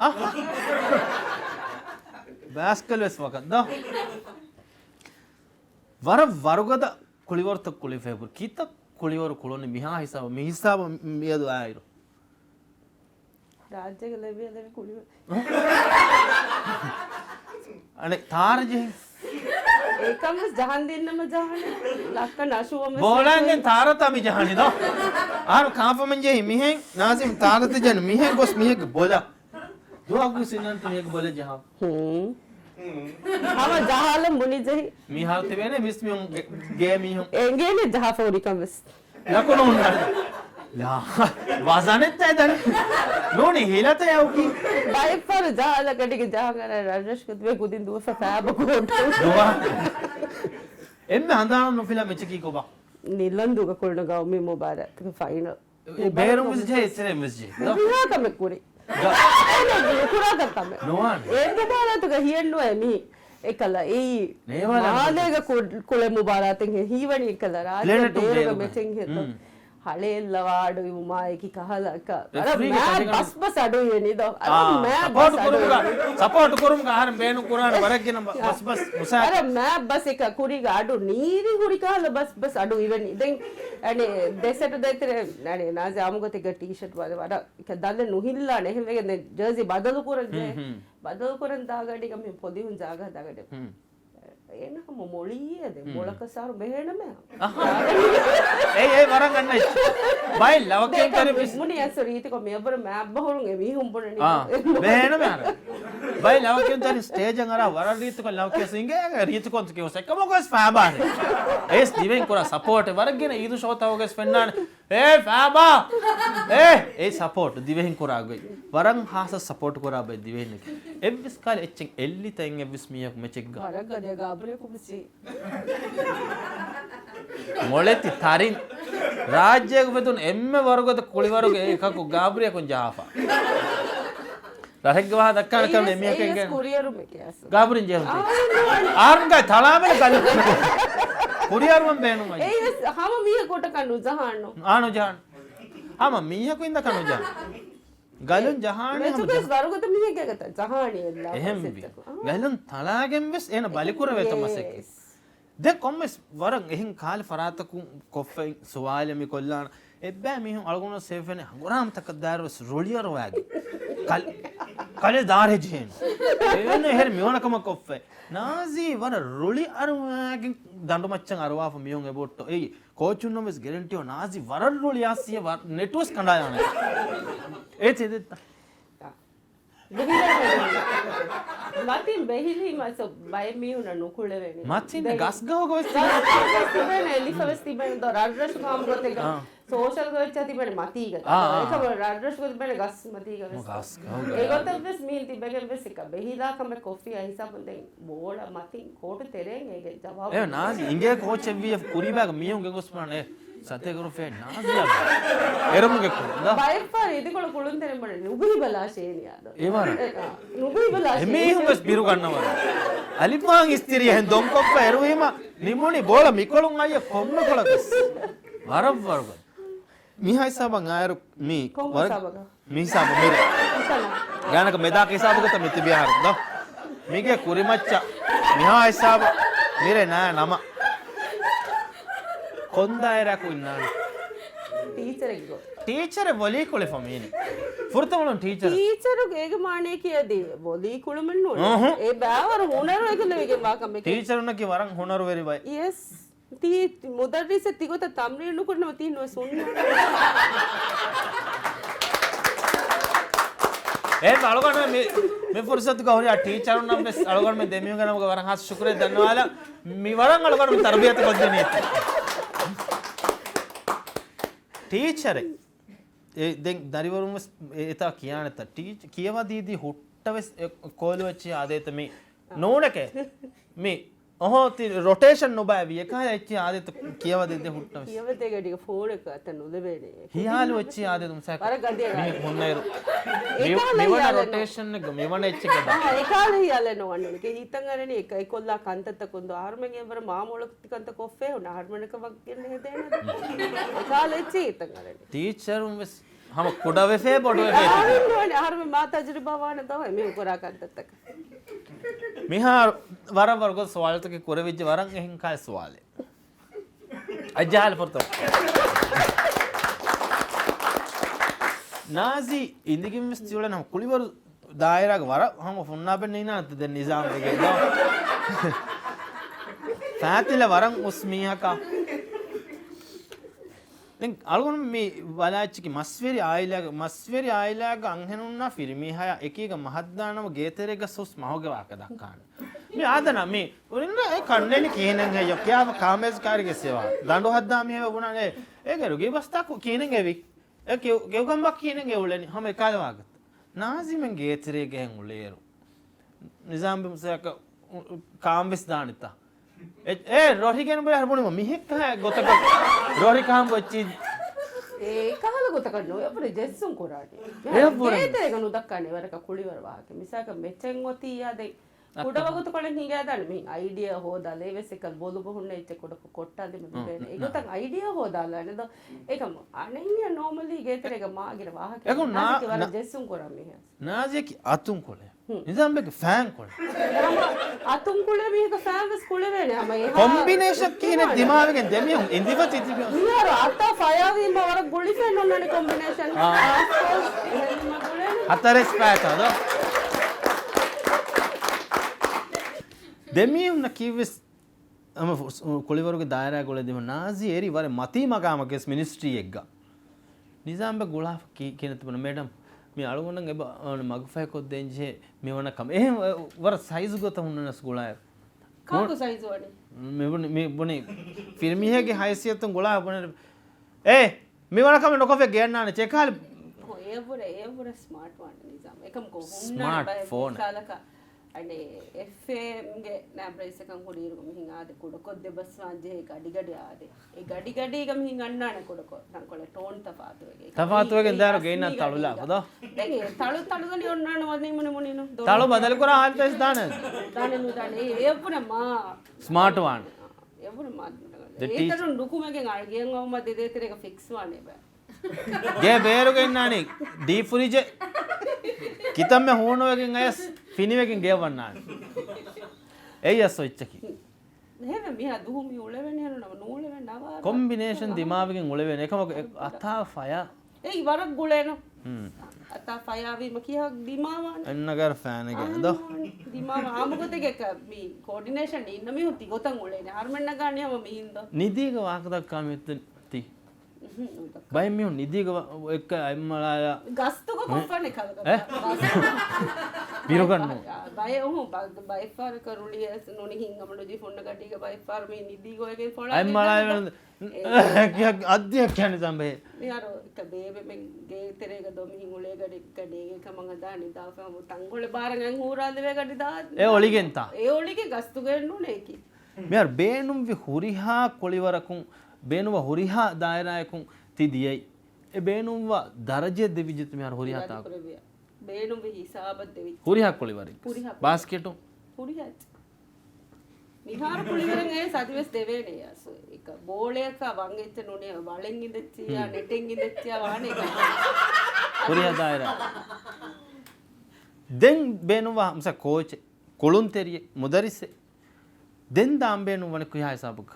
ಬಾಸ್ಕಲ್ ವೆಸ್ ವಕದ ವರ ವರುಗದ ಕುಳಿವರ್ತ ಕುಳಿ ಫೇಬರ್ ಕೀತ ಕುಳಿವರು ಕುಳೋನಿ ಮಿಹಾ ಹಿಸಾಬ ಮಿ ಹಿಸಾಬ ಮಿಯದು ಆಯಿರು ರಾಜ್ಯಗೆ ಲೆವೆ ಕುಳಿ අනේ තාරජෙහි ඒකම ජහන් දෙන්නම ජහන ලක්ක නසුවම බෝලංගෙන් තාරතමි ජහනි දෝ ආර කාපමංජෙහි මිහෙන් නාසිම් තාරත ජන මිහෙන් ගොස් මිහෙක බෝල දුවගු සිනන්ත මිහෙක බෝල ජහ හම ජහල මුනිජෙහි මිහල් තෙවෙන මිස් මියුන් ගේ මිහුන් එංගේනේ ජහ ෆෝරිකම්ස් ලකුණු උන්නද ලා වසනෙත් ඇදන නෝනේ හෙලත යවකි බයිෆර් ජහල කඩික ජහ කර රජස් කතුවේ කුදින් දුව ෆෑබ කොට දුවා එන්න හඳාන නොෆිලා මෙචකි කොබා නිලන්දුක කුල්න ගවමි මුබාරක් ෆයිනල් බේරුම් විජේ ඉස්සරේ මිස්ජේ කුරා කම කුරි කුරා කතම නෝන් ඒක බාලතුක හියන්නෝ එමි එකල ඒ මාලේක කුල මුබාරතෙන් හීවණි එකල රාජ්‍ය දේරක මෙචෙන් හෙත හලෙල්ලවාඩු උමායකි කහලක අර මෑ බස් බස් අඩුවේ නේද අර මෑ බස් සපෝට් කරුම් ගහරම් බේනු කුරාන වරක්ගෙන බස් බස් මුසා අර මෑ බස් එක කුරිග අඩු නීරි කුරි කහල බස් අඩු ඉවෙනි දැන් අනේ දෙසට දෙතර අනේ නාසි ආමුගත එක ටී-ෂර්ට් වල වඩ එක දල්ල නොහිල්ලා නෙහෙම වෙගෙන ජර්සි බදලු කරන් දාගඩි කම පොදි උන් ජාගහ දාගඩ එනකම මොළියද මොලකසාරු බෙහෙනම ඒ වරන් ගන්න බයි ලවකෙන් කරේ මිස් මුනි ඇසරීති කො මෙබර මෑබ් බහුරුන් එමි හුම්බුනේ බෙහෙනම අර බයි ලවකෙන් තන ස්ටේජ් එක අර වර රීතු කො ලවකෙ සිංගේ රීතු කොන්ත කිව්ස එකම කොස් ෆාබාන ඒස් දිවෙන් කොර සපෝට් වරගෙන ඊදු ෂෝතාවගෙස් පෙන්නාන ඒ ෆාබා ඒ සපෝට් දිවෙන් කොරාගයි වරන් හාස සපෝට් කොරා බයි දිවෙන් එබ්ස් කාල එච්චෙන් එල්ලි තෙන් එබ්ස් මියක් මෙචෙක් ගා වරගද ගාබුලේ කුමසි මොලෙති තරින් රාජ්‍යයක වෙතුන් එම්ම වර්ගද කුලි වර්ග එකකු ගාබ්‍රිය කොන් ජාෆා රහෙක් ගවහ දක්කන කරන එමියකෙන් ගෙන කුරියරු මෙකියස් ගාබ්‍රින් ජෙහුති ආර්න්ගා තලාමෙල ගල කුරියරුම් බේනුමයි ඒ හම මිය කොට කන්නු ජහන්නු ආනු ජහන් හම මියකු ඉඳ කනු ජහන් ගලුන් ජහානේ හම මෙතුකස් වර්ගද මිය ගගත ජහානේ එල්ලා එහෙම ගලුන් තලාගෙන් වෙස් එන බලිකුර වෙතමසෙක් දැන් කොම්මස් වරන් එහෙන් කාලේ ෆරාතකු කොෆෙන් සවාලෙමි කොල්ලාන එබ්බෑ මිහුන් අලගොන සේෆනේ හංගොරාම තකදාරවස් රොලියර වාගේ කලේ දාරේ ජේන එන්නේ හෙර මිවනකම කොෆේ නාසි වර රොලි අරවාගෙන් දඬු මච්චන් අරවාෆ මියුන් එබොට්ටෝ එයි කෝචුන් නමස් ගැරන්ටියෝ නාසි වර රොලි ආසිය නෙට්වස් කණ්ඩායම ඒ තෙදෙත්ත මතින් බෙහිලි මස බය මියුන නුකුල වෙන්නේ මතින් ගස් ගහක වෙස් තිබෙන එලිෆවස් තිබෙන දොර රද්රස් කාම් ගොත එක සෝෂල් ගොච්ච තිබෙන මතීක ඒක රද්රස් ගොත තිබෙන ගස් මතීක වෙස් ගස් ඒකට වෙස් මීල් තිබෙන වෙස් එක බෙහිලා කම කොෆි අහිසබ දෙන් බෝල මතින් කෝට තෙරෙන් ඒක ජවාබ ඒ නාසි ඉංගේ කෝච් එව්විය කුරිබාග මියුන් ගෙගොස් පරනේ සතේ කරු ෆේ නාසියා එරමුගේ කොන්දා බයිෆර් ඉදිකොල කුළුන් තෙරෙන් බඩ නුබුහි බලා ෂේනියාද ඒ වර නුබුහි බලා එමේ හුඟස් බිරු ගන්නවා අලිපාන් ස්ත්‍රිය හෙන් දොන්කොප්ප එරුවීම නිමුනි බෝල මිකොළුන් අයිය කොම්ම කොලකස් වරවරව මිහා හිසාබන් ආයරු මී කොහොම හිසාබක? මී හිසාබ මිර ගානක මෙදා හිසාබකත මිති බිහාර දෝ මීගේ කුරිමච්ච මිහා හිසාබ මිරේ නෑ නම කොන්දායරකු ඉන්නාන ಟೀಚರ್ಗೆ ಟೀಚರ್ ಒಲಿ ಕೊಳೆ ಫಮೀನಿ ಫುರ್ತಮಳು ಟೀಚರ್ ಟೀಚರು ಹೇಗೆ ಮಾಣೆ ಕಿಯದಿ ಒಲಿ ಕುಳಮನ್ ನೋಡಿ ಏ ಬಾವರ ಹುನರು ಹೇಗೆ ವಾಕಮ್ಮೆ ಟೀಚರ್ ಉನ್ನಕ್ಕೆ ವರಂ ಹುನರು ವೆರಿ ಬೈ ಯೆಸ್ ती मुदर्री से तिगो त तमरीनु कुन मती नो सुन ए अळगण मे फुर्सत गौरी आ टीचर उन्न मे अळगण मे देमियो गन वरं हास शुक्र धन्यवाद मी वरं अळगण मे तरबियत कोद्देनी टीचर ए दें दरिवरुम एता कियानत टीच कियवा दीदी हुट्टवेस कोल वच्ची आदेत मे नोडके मे ओहो ती रोटेशन නොබෑවි එක ඇච්චි ආදෙත් කියව දෙද්ද හුට්ටම කියවතේ ගඩික ෆෝන් එක අතන උදෙබේනේ හියාලු වෙච්චි ආදෙත් උම්සක් අර ගඩිය මේ හොන්නයිරු මෙවන රොටේෂන් එක මෙවන එච්ච එක ඒ කාලේ හියාලේ නොවන්නේ කේ හිතන් අරනේ එක එකොල්ලා කන්තත කොන්ද ආර්මගෙන් වර මාමොලක් තිකන්ත කොෆේ උන ආර්මනක වග්ගෙන හදේනද ඒ කාලේ එච්චි හිතන් අරනේ ටීචර් උම්ස් हम कोडा वेफे बोडो वेफे ආර්ම මා තජරිබා වාන තමයි මේ කරා කන්තතක මිහා වර වර්ග සවාලත के कोरे विच वरं එහින් काय सवाल अजाल फरतो नाजी इंदिगिम स्टूडेंट हम कुलिवर दायरा वर हम फुन्ना पे नहीं ना ते निजाम के दो फातिला वरं उस्मिया का දැන් අලගොන මේ වලාච්චිකි මස්වේරි ආයිලාග අංහෙනුන්නා ෆිල්මි හය එක එක මහද්දානම ගේතරේග සොස් මහෝගේ වාක දක්කාන මේ ආදන මේ උරින්න ඒ කන්නේනි කේනන් හය යකියාව කාමේස් කාරිගේ සේවා දඬු හද්දා මේ වුණානේ ඒකරු ගේ බස්තා කේනන් ගෙවි ඒ ගෙවගම් බක් කේනන් ගෙවුලනි හැම එකල වාගත නාසිමෙන් ගේතරේග හෙන් උලේරු නිසාම් බිමසක කාමේස් දානිතා ए रोही के नंबर हरबोनी मम्मी है कहाँ गोतक रोही कहाँ बच्ची ඒ කාල ගොතක නෝ අපේ ජෙස්සුන් කොරාටි ඒ ගනු දක්කන්නේ වරක කුලිවර වාක මිසක මෙච්චෙන් ඔති යදේ කුඩ වගත කොලෙන් හිගාදාන මේ අයිඩියා හොදාලා ඒ වෙස් එක බොලු බොහුන්නේ ඉච්ච කොට කොට්ටාදි මෙතේ ඒ ගොතන් අයිඩියා හොදාලා නේද ඒකම අනෙන්ය නෝමලි ගේතරේක මාගිර වාහක ඒක නා ජෙස්සුන් කොරා මේ नाजी අතුන් කොලේ නිසාම් බෙක ෆෑන් කොලේ අතුන් කොලේ මේක ෆෑන්ස් කොලේ වෙන්නේ හැම ඒ කොම්බිනේෂන් කියන දිමාවෙන් දෙමියුම් ඉන්දිවත් ඉතිබිය නියර අත ෆයවින් බවර ගොලි ෆෑන් ඔන්නනේ කොම්බිනේෂන් හතරස් පැතද දෙමියුම් නකිවස් අම කොලිවරුගේ දායරා ගොලේ දෙම නාසි එරි වර මති මගාමකස් මිනිස්ට්‍රි එක්ග නිසාම් බෙ ගොලා කියන තුන මේඩම් මේ අලුගොන්න ගෙබ මගෆය කොත් දෙන්ජේ මෙවන කම එහෙම වර සයිස් ගොත හුන්නනස් ගොලාය කාකු සයිස් වනේ මේ බොනේ ෆිල්මියගේ හයිසියතුන් ගොලා බොනේ ඒ මෙවන කම නොකෆේ ගේන්නානේ චේකාල ඒවර ස්මාර්ට් වන් නිසාම් එකම කො ස්මාර්ට් ෆෝන් කාලක අනේ FM ගේ නම්බර් එකක් කොඩීරු මිහින් ආද කොඩකොත් දෙබස් වාජේ ගඩි ආදේ ඒ ගඩි එක මිහින් අන්නාන කොඩකො නම් කොල ටෝන් තපාතු වගේ දාර ගේන්න තලුලා බද දැන් ඒ තලු ගලි ඔන්නාන වදින් මොනිනු තලු බදල් කර ආල්තස් දාන ඒවර මා ස්මාර්ට් වන් ඒවර මා ඒතර ඩොකුමෙන්ගෙන් අරගෙන අවම දෙදේතර එක ෆික්ස් වනේ බෑ ගේ බේරුගෙන් නානේ ඩීප් ෆ්‍රිජ් කිතම් මේ හෝනෝගෙන් අයස් ෆිනිවකින් ගෙවන්නාන එයි අස්සෝ ඉච්චකි එහෙම මියා දුහුමි උලෙවෙන්නේ නම නූලෙවෙන්නේ නවා කොම්බිනේෂන් දිමාවකින් උලෙවෙන්නේ එකම අතා ෆය ඒ වරක් ගුලේන අතා ෆයාවීම කියක් දිමාවාන එන්නකර ෆෑන් එක නේද දිමාව ආමුගතේ මේ කෝඩිනේෂන් ඉන්න මේ උති ගොතන් උලේනේ හර්මන්න ගන්නයම මිහින්ද නිදීක වාක දක්කා මෙතන ති බයි මිය නිදීක එක්ක අම්මලා ගස්තුක කොෆනේ කලක බිරගන්න බය ඔහු බයි ෆාර කරුලිය නොනි හින්ගමඩ ජි ෆොන්න කටික බයි ෆාර මේ නිදී ගෝයගෙන් ෆොන අම්මලා අධ්‍යක්ෂ කියන්නේ සම්බේ මියාර එක බේබේ මෙන් ගේ තෙරේක දොමි හිඟුලේ ගඩේ කමංග දානි දාපම තංගොල බාරගෙන් හූරාල් දෙවේ ගඩි දා ඒ ඔලිගෙන් තා ඒ ඔලිගේ ගස්තු ගෙන්නුනේ කි මියාර බේනුම් වි හුරිහා කොලිවරකුන් බේනුව හුරිහා දායරායකුන් තිදියයි ඒ බේනුම්ව දරජය දෙවිජිත මියාර හුරිහා තා බේනුම් වි හිසාබ දෙවි හුරිහා කොලිවරි හුරිහා බාස්කට් හුරිහා මිහාර කුලිවරන් ඒ සතිවස් දෙවේනේ යසු එක බෝලයක වංගෙච්ච නුනේ වලෙන් ඉඳච්චියා නෙටෙන් ඉඳච්චියා වානේ හොරිහා දායරා දෙන් බේනුවා මස කෝච් කොළුන් තෙරිය මුදරිසේ දෙන් දාම් බේනු වන කුයා හිසාබක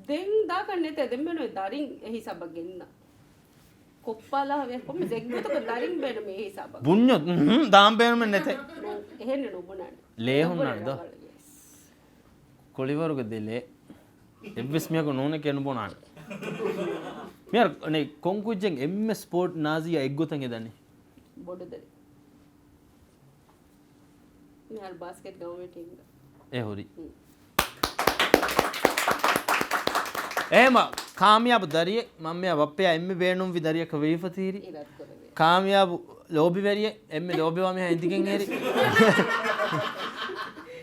දෙන් දා කන්නේ තේ දෙන් බේනු දරින් එහි සබ ගෙන්න කොප්පාලා වේ කොම්ම දෙග්ගතක දරින් බේන මේ හිසාබ බුඤ්ඤො දාම් බේනු මෙ නැතේ එහෙන්න නුබුණානේ ලේ හුන්නනද කොලිවරුගේ දෙලේ එබ්බස් මියක නෝන කෙනු බොනාන මියර් නේ කොංකුජෙන් එම් ස්පෝර්ට් නාසියා එක්ගොතන් එදන්නේ බොඩද මිහාර බාස්කට් ගවුමේ ටීම් ඒ හොරි එහෙම කාමියාබ දරියේ මම මෙයා වප්පයා එම්මේ බේනුම් වි දරියක වේෆතීරි ඉරත් කරවේ කාමියාබ ලෝබි වෙරියේ එම්මේ ලෝබි වා මෙහා ඉදිගෙන් හේරි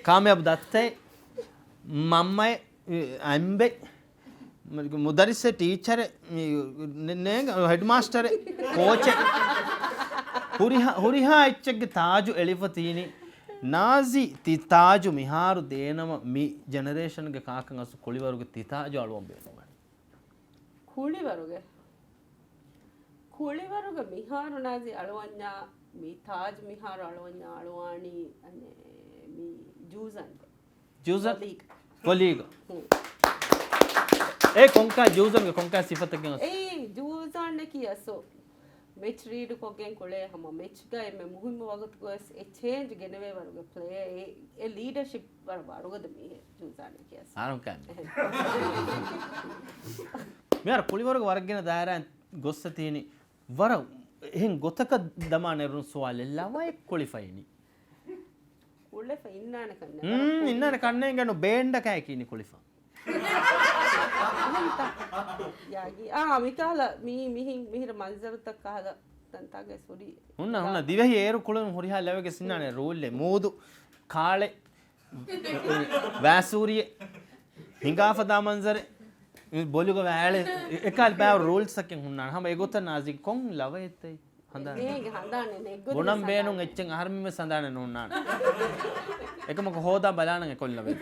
කාමියාබ දත්තේ මම්මයි අම්බේ මුදරිස්සේ ටීචර් නේ හෙඩ් මාස්ටර් කෝච් හුරිහා එච්චගේ තාජු එලිෆතීනි නාසි තිතාජු මිහාරු දේනම මි ජෙනරේෂන් ගේ කාකන් අසු කොලිවරුගේ තිතාජු අලුවම් බේනවා කුලිවරුගේ මිහාරු නාසි අලුවන්නා මි තාජ් මිහාරු අලුවන්නා අලුවානි අනේ මි ජූසන් කොලීග ඒ කොංකා ජූසන්ගේ කොංකා සිෆතකින් ඒ ජූසන් කියසෝ මෙච් රීඩ් කොගෙන් කොලේ හම මෙච් ගයි මේ මුහිම වගත් ගොස් ඒ චේන්ජ් ගෙනවේ වරුගේ ප්ලේ ඒ ලීඩර්ෂිප් වර වරුගද මේ ජූසන් කියස ආරම් කන්නේ මෙයාර කුලිවරුගේ වර්ගගෙන දායරන් ගොස්ස තියෙනි වර එහෙන් ගොතක දමා නෙරුන් සුවාල් ලවයි ක්වොලිෆයිනි කුලිෆා ඉන්නන කන්නේ ගනු බේන්ඩ කෑ කීනි කුලිෆා यागी मिकाल मिहिर मंजर तक कहा तंतागे सोरी हुन्ना दिवेहि ಏರು ಕುಳನ್ ಹೊರಿಹಾ ಲೆವೆಗೆ ಸಿನ್ನಾನೆ ರೋಲ್ಲೆ ಮೋದು ಕಾಳೆ ವ್ಯಾಸೂರಿಯೆ ಹಿಂಗಾಫದಾ ಮಂಜರೆ बोलुग වැಳೆ එකල් බෑ රෝල්ස් එකෙන් ಹುನ್ನಾන හම ඒගොත නාසි කොන් ලවෙත්තේ හඳා නේ හඳානේ නෙග්ගොත බොනම් බේනුන් එච්චෙන් අහර්මිම සඳානේ නුන්නාන එකමක හොදා බලාන එකොල්ලවෙ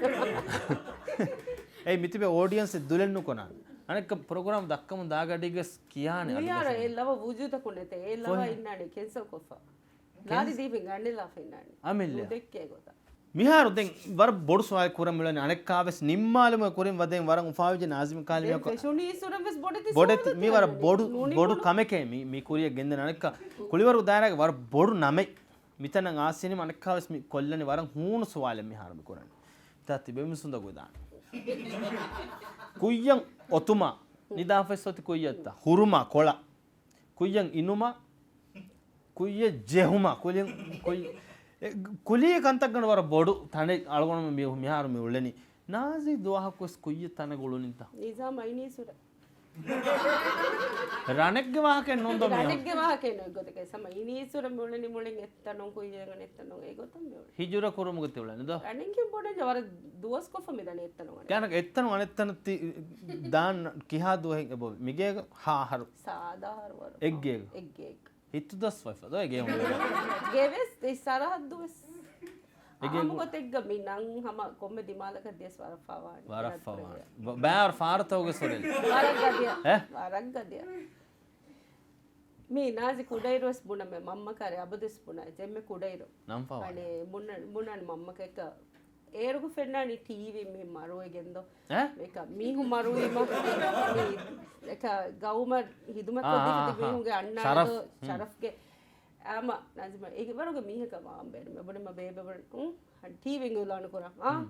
ඒ මිතිබේ ඔඩියන්ස් දුලෙන්නු කොනා අනෙක් ප්‍රෝග්‍රෑම් දක්කම දාගඩිගස් කියානේ අනියාර ඒ ලව වුජුත කුණෙතේ ඒ ලව ඉන්නානේ කෙන්සල් කොෆා ලාදි දීපින් ගන්නලා ෆෙන්නානේ අමිල්ල දෙක්කේ ගොත මිහාරු දෙන් වර බොඩු සොය කුරම් මිලනේ අනෙක් කාවස් නිම්මාලම කුරින් වදෙන් වරන් උපාවිජ නාසිම කාලිය කො ෂුනි සුරම්ස් බොඩති බොඩති මි වර බොඩු කමකේ මි කුරිය ගෙන්දන අනෙක් කුලිවරු දායරගේ වර බොඩු නමයි මිතන ආසිනි අනෙක් කාවස් මි කොල්ලනේ වරන් හූණු සොවාලෙ මිහාරු මි කරන්නේ තාති බෙමිසුන්ද ගොදාන කුය්යන් ඔතුමා නිදාෆෙස්සොති කුය්යත්තා හුරුමා කොළ කුය්යන් ඉනුමා කුය්ය ජෙහුමා කුලිය කන්තක් ගන වර බොඩු තනේ අලගොනම මිහාරු මි උල්ලනි නාසි දුවහකොස් කුය්ය තන ගොළුනින්ත නිසාම අයිනීසුර රණෙක්ගේ වාහකෙන් නොන්දොම රණෙක්ගේ වාහකෙන් ගොතක සම ඉනීසුර මුලනි මුලින් එත්තනොන් කුය්යගෙන එත්තනොන් ඒ ගොතම් මෙවල හිජුර කුරුමුග තිවලනද රණෙක්ගේ බොඩ ජවර දුවස් කොෆ මෙදන එත්තනොන් යනක එත්තන අනෙත්තන දාන්න කිහා දුවෙන් එබ මිගේ හාහරු සාදාහරවර එග්ගේ හිතු දස් වයිෆ දෝ එගේ ගෙවස් ඒ සරහත් දුවස් අමුගත එක්ග මිනං හම කොම්මෙ දිමාලක දෙස් වරෆාවානි බෑර් ෆාරතවගේ සොරෙල් වරග්ගදිය මේ නාසි කුඩයිරොස් බුණ මේ මම්ම කරේ අබදස් බුණ ජෙම්මෙ කුඩයිරො නම් පාවා අනේ මුන්නන් මම්මක එක ඒරුගු ෆෙන්නානි ටීවී මේ මරුවේ ගෙන්දෝ මේක මීහු මරුවීම එක ගවුම හිදුමත් කොද්දි මීහුගේ අන්නාට ශරෆ්ගේ ආම නැජම ඒක වරුගේ මීහක මාම්බෙන්න මෙබොඩම බේබබ ටීවී ගුලාන කරා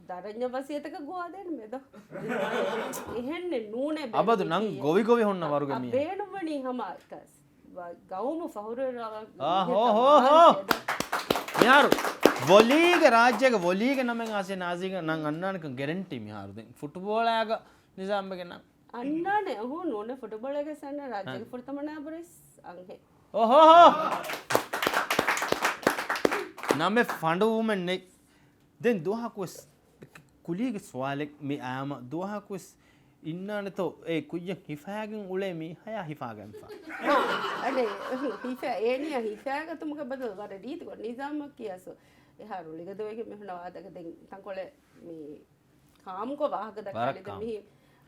දරඤ්ඤ වසියතක ගෝවා දෙන්න මෙද එහෙන්නේ නූනේ අබදු නං ගොවි ගොවි හොන්න වරුගේ මීහ බේනුවනි හමාකස් ගවුම ෆහුරේ හෝ මිහාරු වොලීගේ රාජ්‍යක වොලීගේ නමෙන් ආසේ නාසික නං අන්නානක ගැරන්ටි මිහාරු දැන් ෆුට්බෝල් ආයක නිසාම්බගෙන අන්නානේ ඔහු නෝනේ ෆුට්බෝල් එක සන්න රාජ්‍යක ෆුර්තමනා බරස් අංගේ ඕහෝ නමෙ ෆඬුවුමන් නේ දැන් දුවහකුස් කුලියගේ සවාලෙක් මේ ආම දුවහකුස් ඉන්නානතෝ ඒ කුయ్య හිෆාගෙන් උලේ මේ හය හිෆාගෙන් ෆා අනේ හිෆා ඒනිය හිෆාග තුමක බදල් වර දීත කො නිසාම කියසෝ එහා රුලිග දෙවගේ මෙහන වාදක දෙන් තංකොලේ මේ කාම්කෝ වාහක දක්කලිද මෙහි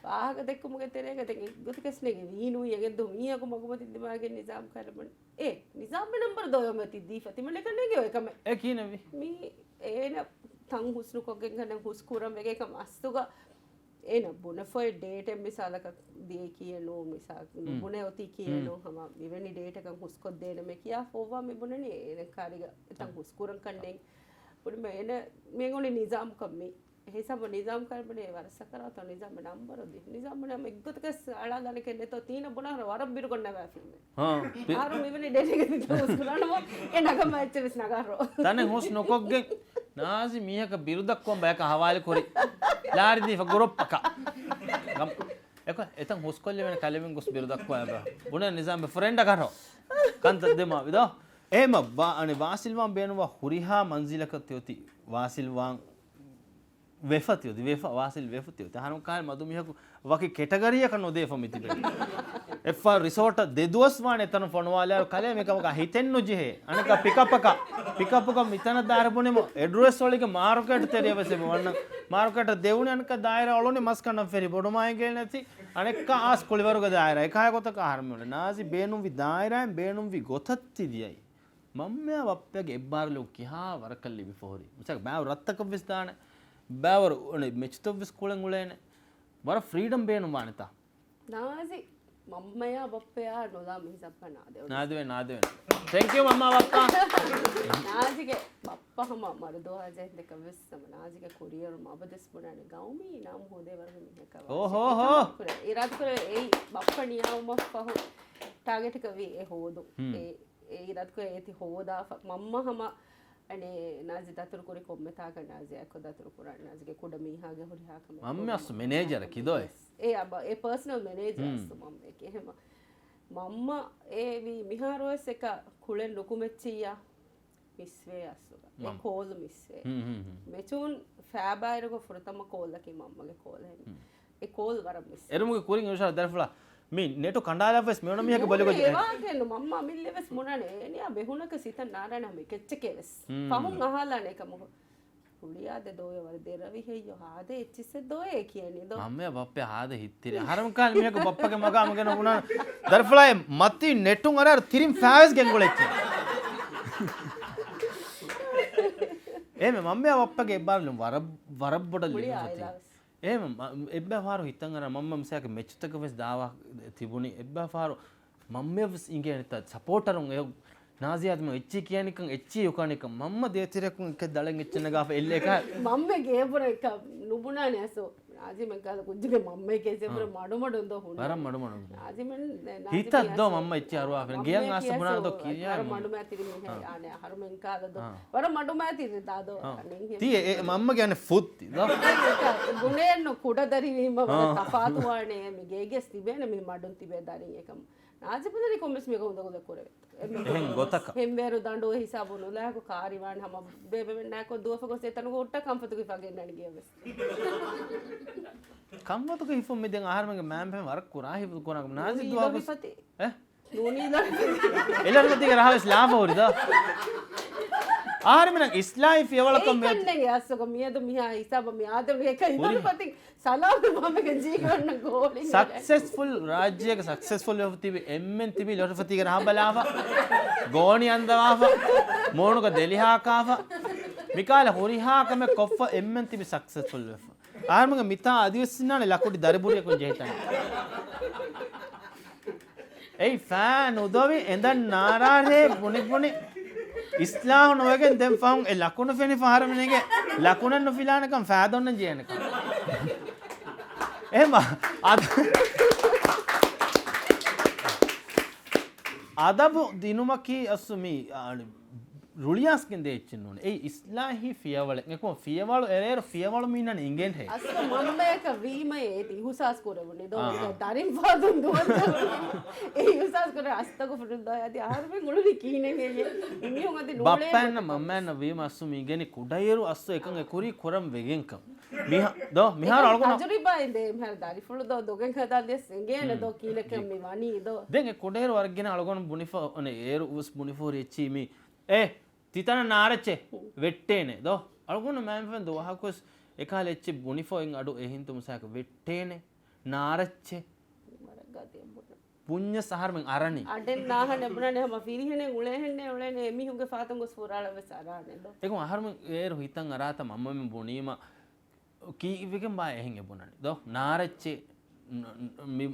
වාහක දෙක්කමුගේ තෙරේක දෙක ගොතකස්නේගේ වීනු යගෙද්දු මීයක මගමති දිමාගේ නිසාම් කරමන් ඒ නිසාම් නම්බර දොයමති දී ෆතිමල කන්නේගේ එකම ඒ කීනවි මී ඒන තං හුස්නු කොගෙන් ගන්න හුස් කුරම් වගේක මස්තුග ඒන බුන ෆොයි ඩේට් එම් මිසාලක දී කියනෝ මිසා බුන ඔති කියනෝ හම මෙවැනි ඩේට් එකක් හුස් කොත් දෙන මේ කියා ෆෝවා මේ බුනනේ ඒන කාරිග තං හුස් කුරම් කන්නේ පුඩ මේන මේගොනේ නිසාම් කම්මි हिसाब निजाम कर बने वर्ष करा तो निजाम नंबर दी निजाम ने हम इग्गत के आड़ा दाने के ने तो तीन बुना वरब बिरु करने वा फिल्म हां आरो मेवनी डेले के तो उसकुलानो ए नग मैच विस नगारो तने होस नोकोगे नाजी मियक बिरुदक्कोम बैक हवाले कोरी लारी दी फगुरप्पक गम एको एतन होस कोल्ले वेन कलेमेन गोस बिरुदक्को आबा बुना निजाम बे फ्रेंड अगारो कंत देमा विदो एम बा अने वासिलवां बेनुवा हुरिहा मंजिलक त्योति वासिलवां वेफत्योति वेफ वासिल वेफत्योति हानु काल मधुमिहकु वकी कैटेगरी का नोदे फमिति बे एफ रिसोर्ट देदुवस वाने तन फोनवाले कले मेकम का हितेन्नु जिहे अनका पिकअप का मितन दारबुने एड्रेस वाले के मार्केट तेरियवसे वन्न मार्केट देवुने अनका दायरा ओलोने मस्कन फेरी बोडमाय गेल नथि अनेका आस कोलिवरु का दायरा एकाय गोत का हारमुले नाजी बेनु वि दायरा बेनु वि गोथत्ति दियයි मम्मे वप्पगे एब्बार लो किहा वरकल्ली बिफोरी मसक बाव रत्तक विस्ताने बावर मेचतो विस्कुलन गुलेने वर फ्रीडम बेनु मानता नाजी मम्मया बप्पया नोदा मिसप्प नादवे थैंक यू मम्मा बप्पा नाजिगे बप्पा हम मर 2002 कविस सम नाजिगे कोरियर माबदस पुनाने गांव में नाम होदे वर में का ओहो हो इराद करे ए बप्पा निया मफ्फा हो टारगेट कवि ए होदो ए इराद को एति होदा मम्मा हम अने नाजी दातुर कोरी कोम्मे ताका नाजी को दातुर कोरा नाजी के कोड मीहागे होरिहा कम मम्मी अस मैनेजर किदोय ए अब ए पर्सनल मैनेजर अस मम्मे के हेम मम्मा ए वी मिहारोस एक खुलेन लुकुमेच्चिया मिस्वे असुगा ए कोल मिस्वे मेचून फैबायर को फुरतम कोल की मम्मा के कोल है ए कोल वर मिस एरुमुगे कोरिंग उषा दरफला मी नेटो कंडाला वेस मेवना मिहक बलगो ए वाकेन मम्मा मिल्ले वेस मुनाने एनिया बेहुनक सित नारायण मे केच्चके वेस पहुं अहालाने कमो ಹುಳಿಯಾದ ದೋಯ ವರದೆ ರವಿ ಹೇಯೋ ಹಾದೆ ಎಚ್ಚಿಸೆ ದೋಯ ಕಿಯನಿ ದೋ ಅಮ್ಮೆ ಬಪ್ಪೆ ಹಾದೆ ಹಿತ್ತಿರಿ ಹರಂ ಕಾಲ್ ಮೇಕ ಬಪ್ಪಗೆ ಮಗ ಅಮಗೆನ ಉನ ದರ್ಫಲಾಯ ಮತ್ತಿ ನೆಟ್ಟು ಅರ ತಿರಿಂ ಫ್ಯಾಸ್ ಗೆಂಗೊಳೆಚ್ಚಿ ಏಮೆ ಮಮ್ಮೆ ಬಪ್ಪಗೆ ಎಬ್ಬಾರ್ಲು ವರಬ್ಬಡಲ್ಲಿ ಏಮ ಎಬ್ಬೆ ಫಾರು ಹಿತ್ತಂಗರ ಮಮ್ಮಂ ಸಾಕ ಮೆಚ್ಚತಕ ವೆಸ್ ದಾವಾ ತಿಬುನಿ ಎಬ್ಬೆ ಫಾರು ಮಮ್ಮೆ ವೆಸ್ ಇಂಗೆ ಅಂತ ಸಪೋರ್ಟರ್ ಉ नाजियात में इच्ची किया निकंग इच्ची युकाने का मम्मा देती रहे कुछ के दलेंगे चन्ना गाफ इल्ले का मम्मे के पूरे का नुबुना ने ऐसो नाजी में का कुछ के मम्मे कैसे पूरे माडो माडो दो होना बारा माडो माडो नाजी में हिता दो मम्मा इच्ची आरुआ फिर गया नास बुना दो किया बारा माडो में तेरी में है आने हर में का दो बारा माडो में तेरी दादो ती मम्मा क्या ने फुट दो गुने नो कुड़ा दरी में मम्मा तफात वाने में गेगे स्तिबे ने में माडो तिबे दारी एकम नाजी पता नहीं कॉमेंट्स में कहूँ तो कोरे එහෙන් ගොතක හෙම්බේරු දඬෝ හිසාබු නුලහක කාරිවාන් හම බේබෙ නැකො දුවෆ කොසේ තනක උට්ට කම්පතුක ඉපගෙන්නන ගියවස් කම්මතුක හිෆොම් මෙදෙන් ආහාරමගේ මෑම් පෙම වරක් කුරා හිෆු කොනක නාසි දුවෆ පති ඈ නෝනි ද එලරමතික රහවස් ලාභ හොරිද ආහාරමන ඉස්ලායි ෆියවලකම් මේ කන්නේ යස්සක මියද මියා හිසාබ මියාද මේක ඉදු පති සලාම් මමගේ ජීවන්න ගෝලි සක්සස්ෆුල් රාජ්‍යයක සක්සස්ෆුල් වෙතිබි එම්මෙන් තිබි ලොටෆතික රහ බලාව ගෝණි අන්දවාව මෝණුක දෙලිහාකාව මිකාල හොරිහාකම කොෆ එම්මෙන් තිබි සක්සස්ෆුල් වෙෆ ආර්මග මිතා අදිවස්සිනානේ ලකුඩි දරබුරිය කොන් ජෙහිතන ඒ ෆෑන් උදවි එඳන් නාරාරේ පුනි ඉස්ලාහ නොවගෙන් දෙම් ෆම් ඒ ලකුණු ෆෙනි ෆාරමනේගේ ලකුණන් නොෆිලානකම් ෆෑදොන්න ජේනකම් එහෙම අදබු දිනුමකි අස්සුමි රුලියාස්කින් දෙච්චින්නුනේ ඒ ඉස්ලාහි ෆියවල එකො ෆියවල එරේර ෆියවල මින්නන ඉංගෙන් හේ අස්ස මම්මයක වීමයේ තිහුසාස් කරවුනේ දෝ දරින් ෆාදුන් දුවන් ඒ හුසාස් කර අස්තක ෆුරුදා යති ආරමෙ ගොළුනි කීනේ ඉමියොන් අද නෝලේ බප්පන්න මම්මන්න වීම අස්සුමි ඉගෙනි කුඩයරු අස්සු එකන් එකුරි කොරම් වෙගෙන්කම් මිහ දෝ මිහාර අලගොන අජරිබයින්දේ මහර දාරි ෆුළු දෝ දොගෙන් කදාල්දේ සංගේන දෝ කීලකම් මි වනි දෝ දෙන් ඒ කුඩයරු වර්ගෙන අලගොන බුනිෆා ඔනේ ඒරු උස් බුනිෆෝ රෙච්චි මි තිතන නාරච්චೆ వెట్టేనే దో అడుగున మ్యామ్ ఫెన్ దో హకుస్ එකල එච්චි බුනිෆෝයින් අඩු එහින්තු මුසාක වෙට්ටේනේ නාරච්චේ පුඤ්ඤ සහරමෙන් අරණි අඩෙන් නාහන එබුණනේ හැම ෆිරිහෙනේ උලෙහෙන්නේ උලෙනේ එමිහුගේ ෆාතන් ගොස් පුරාලවස් අරානේ දෝ ඒකම අහරම ඒරු හිතන් අරාත මම්මම බොනීම කීවිකම් බා එහෙන් එබුණනේ දෝ නාරච්චේ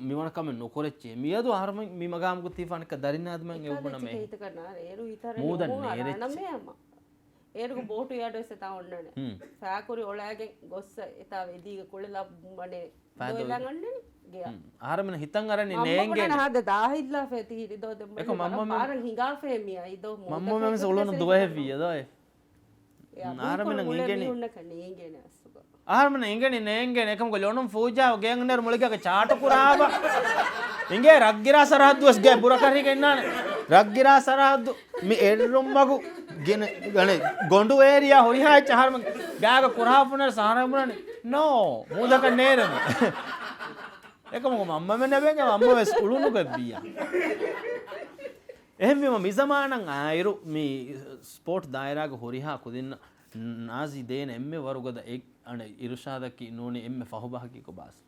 මිවනකම නොකරච්චේ මියදු අහරම මිමගාමකු තීෆානක දරින්නාද මං එබුණ මේ හිත කරනා ඒරු හිතර මූදන් නේරච්චේ නමේ අම්ම ඒරුක බෝටු යාඩ වෙස තා ඔන්නනේ ෆාකුරි ඔලෑගෙන් ගොස්ස එතා වෙදීග කුලලා මනේ දොයලන් අන්නනේ ආරමන හිතන් අරන්නේ නේංගේ හද දාහිල්ලා ෆේති හිරි දෝ දෙම එක මම්ම පාරන් හිඟා ෆේමියා ඉදෝ මම්ම මෙම සොලන දුවේ විය දොය ආරමන නේංගේ උන්න කනේගේ නස්සුක ආරමන ඉංගනේ නේංගේ එකම ගොලොනම් ෆූජාව ගෑන්ගනර මුලගක චාට කුරාව ඉංගේ රග්ගිරා සරහද්දුස් ගේ බුරකරි ගෙන්නානේ රග්ගිරා සරහද්දු මි එරුම් මගු ගෙන ගනේ ගොඬු ඒරියා හොරිහා චහරම ගාග කුරාපුනර සාරමුනනේ නෝ මුදක නේරම එකම මම්ම නැබෙගේ මම්ම වෙස් උළුණු ගබ්බියා එහෙම මිසමානන් ආයිරු මේ ස්පෝර්ට් දායරාග හොරිහා කුදින්න නාසි දේන එම්මේ වරුගද එක් අන ඉරුෂාදකි නෝනේ එම්මේ ෆහබහකි කොබාස්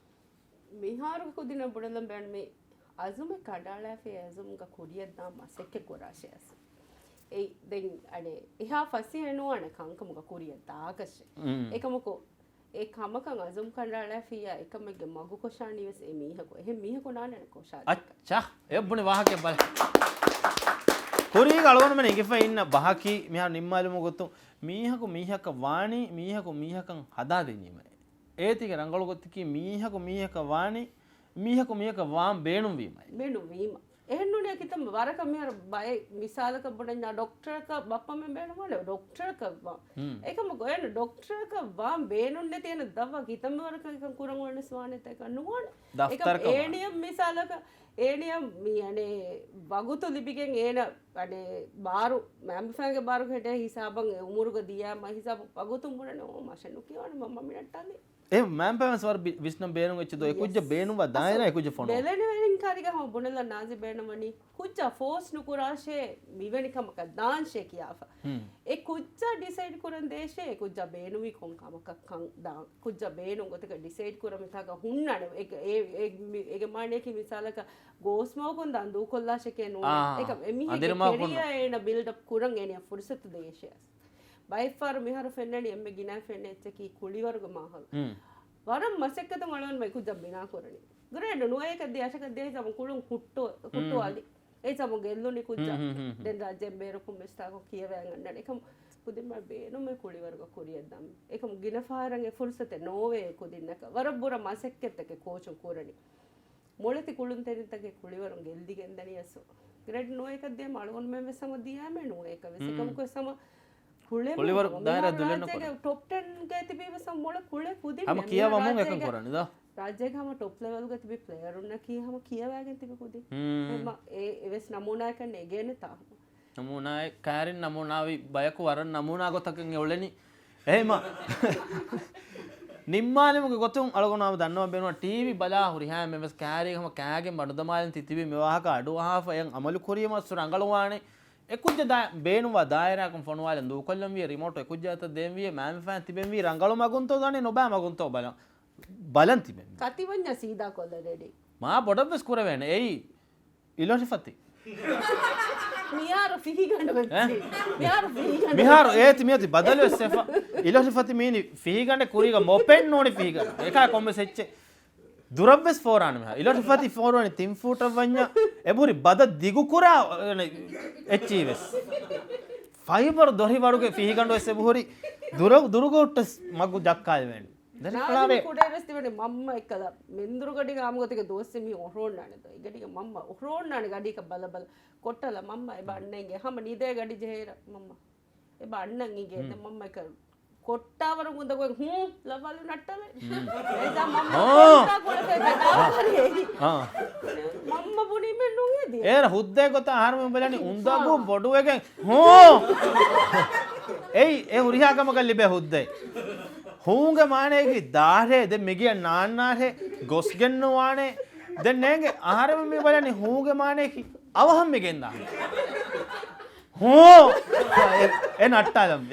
මිහාරු කුදින බුඩලම් බෑන් මේ අසුම කඩාලා ෆේ අසුම්ක කුරියද්දා මසෙක්ක කොරාෂයස් ඒ දෙන් අනේ එහා ෆසි එනුවන කංකමුක කුරියද්දාකෂ එකමකෝ ඒ කමකන් අසුම් කඩාලා ෆියා එකමගේ මගු කොෂානිවස් ඒ මීහකෝ එහෙම මීහකෝ නානේ කොෂා අච්චා එබ්බුනේ වාහකේ බල කොරී ගලවන මනේ ඉගෙෆ ඉන්න බහකි මෙහා නිම්මාලුම ගොතු මීහක වාණි මීහකන් හදා දෙනීම ඒතික රංගල ගොත්ති මීහක වාණි මීහක වාම් බේණුම් වීම එහෙන්නුනේ කිතම වරක මෙහර බය මිසාලක බොඩඤ්ඤා ડોක්ටරක බප්පම බේණුවල ડોක්ටරක වා ඒකම ගොයන ડોක්ටරක වාම් බේණුන්නේ තියෙන දව කිතම වරක එකන් කුරන් වන්න ස්වානෙත් එක නුවණ ඒක ඒනියම් මිසාලක ඒනියම් මියනේ වගුතු ලිපිගෙන් ඒන අනේ බාරු මැම්ෆාගේ බාරු හෙට හිසාබන් උමුරුක දියා ම හිසාබ වගුතු මුරනේ ඕ මාෂනු කියවනේ මම මිනට්ටන්නේ ඒ මෑම්පෑමස් වර විස්නම් බේනුම් වෙච්ච දෝ එකුජ්ජ බේනුම් වා දායරා එකුජ්ජ ෆොන දෙලෙන වෙනින් කාරිග හම බොනලා නාසි බේනමනි කුජ්ජා ෆෝස් නුකුරාෂේ මිවෙනි කමක දාංශේ කියාෆා ඒ කුජ්ජා ඩිසයිඩ් කරන් දේශේ කුජ්ජා බේනුවි කොන් කමක කන් දා කුජ්ජා බේනුම් ගොතක ඩිසයිඩ් කරම තක හුන්නනේ ඒක මානේ කි මිසාලක ගෝස්මෝ කොන් දන් දු කොල්ලාෂේ කියනෝ ඒක එමිහි කෙරියා එන බිල්ඩ් අප් කරන් එනිය ෆුර්සත් දේශේ බයිෆාර මිහර ෆෙන්නනි එම්මෙ ගිනා ෆෙන්න එච්චකි කුලිවර්ග මාහල් වරම් මසෙක්කත මලවන් මයි කුජ්ජ බිනා කරණි ග්‍රේඩ් නුවේක දියශක දෙය සම කුළුන් කුට්ටු අලි ඒ සම ගෙල්ලුනි කුජ්ජ දෙන් රාජ්‍යෙන් බේරකුම් මෙස්තාකෝ කියවෑන් අන්නන එකම කුදින් මල් බේනු මේ කුලිවර්ග කුරියද්දම් එකම ගිනෆාරන්ගේ ෆුර්සතේ නොවේ කුදින්නක වරබුර මසෙක්කෙත්තක කෝචුන් කරණි මොලති කුළුන් තෙරිතගේ කුලිවරුන් ගෙල්දි ගෙන්දනියසෝ ග්‍රේඩ් නුවේක දිය මලවන් මෙ සම දියාම නුවේක වෙසකම කො සම කොලිවර දායරා දුලන කොට টপ 10 ගේ තිබීම සම්මෝල කුලේ කුදින් අම කියවමු එකන් කරන්නේ දා රාජ්‍යගම ටොප් ලෙවල් ගේ තිබි ප්ලේයර් උන්න කීහම කියවාගෙන තිබි කුදින් එම ඒ එවස් නමුනා කන්නේ ගේන තා නමුනායි කාරින් නමුනාවි බයක වරන් නමුනා ගොතකන් එවලනි එහෙම නිම්මානෙමුගේ ගොතුන් අලගොනාව දන්නවා බේනවා ටීවී බලා හුරි හැම මෙස් කාරියකම කෑගෙන් බඩදමාලෙන් තිතිබි මෙවාහක අඩුවහාෆ යන් අමලු කොරියමස් රංගලවානේ එකුජ්ජ බේනුවා දායරාකම් ෆොනවාලෙන් දූකොල්ලම් විය රිමෝට් එකුජ්ජ අත දෙන් විය මෑම් ෆෑන් තිබෙන් විය රංගලු මගුන්තෝ දන්නේ නොබෑ මගුන්තෝ බලන් තිබෙන් කතිවඤ්ඤ සීදා කොල්ල රෙඩි මා බොඩබ්ස් කුර වෙන එයි ඉලොෂිෆති මියාර ෆිහි ගන්න වෙච්චි මිහාර ඒති මියති බදලෙ සෙෆා ඉලොෂිෆති මීනි ෆිහි ගන්න කුරිග මොපෙන් නෝනි ෆිහි ගන්න එකයි කොම්බස් එච්චේ දුරබ්බස් ෆෝරාන මෙහා ඉලොෂිෆති ෆෝරෝනි තින් ෆූට වඤ්ඤ එබුරි බද දිගු කුරා එච්චීවස් ෆයිබර් දොරි වරුගේ ෆිහි ගන්න එස් එබුරි දුරුගොට්ට මගු ජක්කාල් වෙන්නේ නාමේ කුඩේරස් තිබෙන්නේ මම්ම එක්කලා මෙන්දුරු ගඩික ආමුගතික දෝස්සේ මි ඔහරෝන්නානේ තෝ ඉගඩික මම්ම ඔහරෝන්නානේ ගඩික බල බල කොට්ටල මම්ම ඒ බන්නේගේ හැම නිදේ ගඩි ජෙහෙර මම්ම ඒ බන්නන් ඉගේ මම්ම එක කොට්ටාවර මුඳ කො ලබලු නට්ටලේ එදා මම්ම කොට්ටා කොලේ කතාවරේ මම්ම පුනි මෙන්නුගේදී ඒර හුද්දේ ගොත ආහාරම බලන්නේ උන්දගු බොඩු එකෙන් හෝ එයි ඒ උරිහාගම කල්ලි බෑ හුද්දේ හුංග මානේගේ දාරේ දෙ මෙගිය නාන්නාරේ ගොස් ගෙන්නවානේ දැන් නේගේ ආහාරම මේ බලන්නේ හුංග මානේකි අවහම් මෙගෙන් දාන හෝ ඒ නට්ටලම්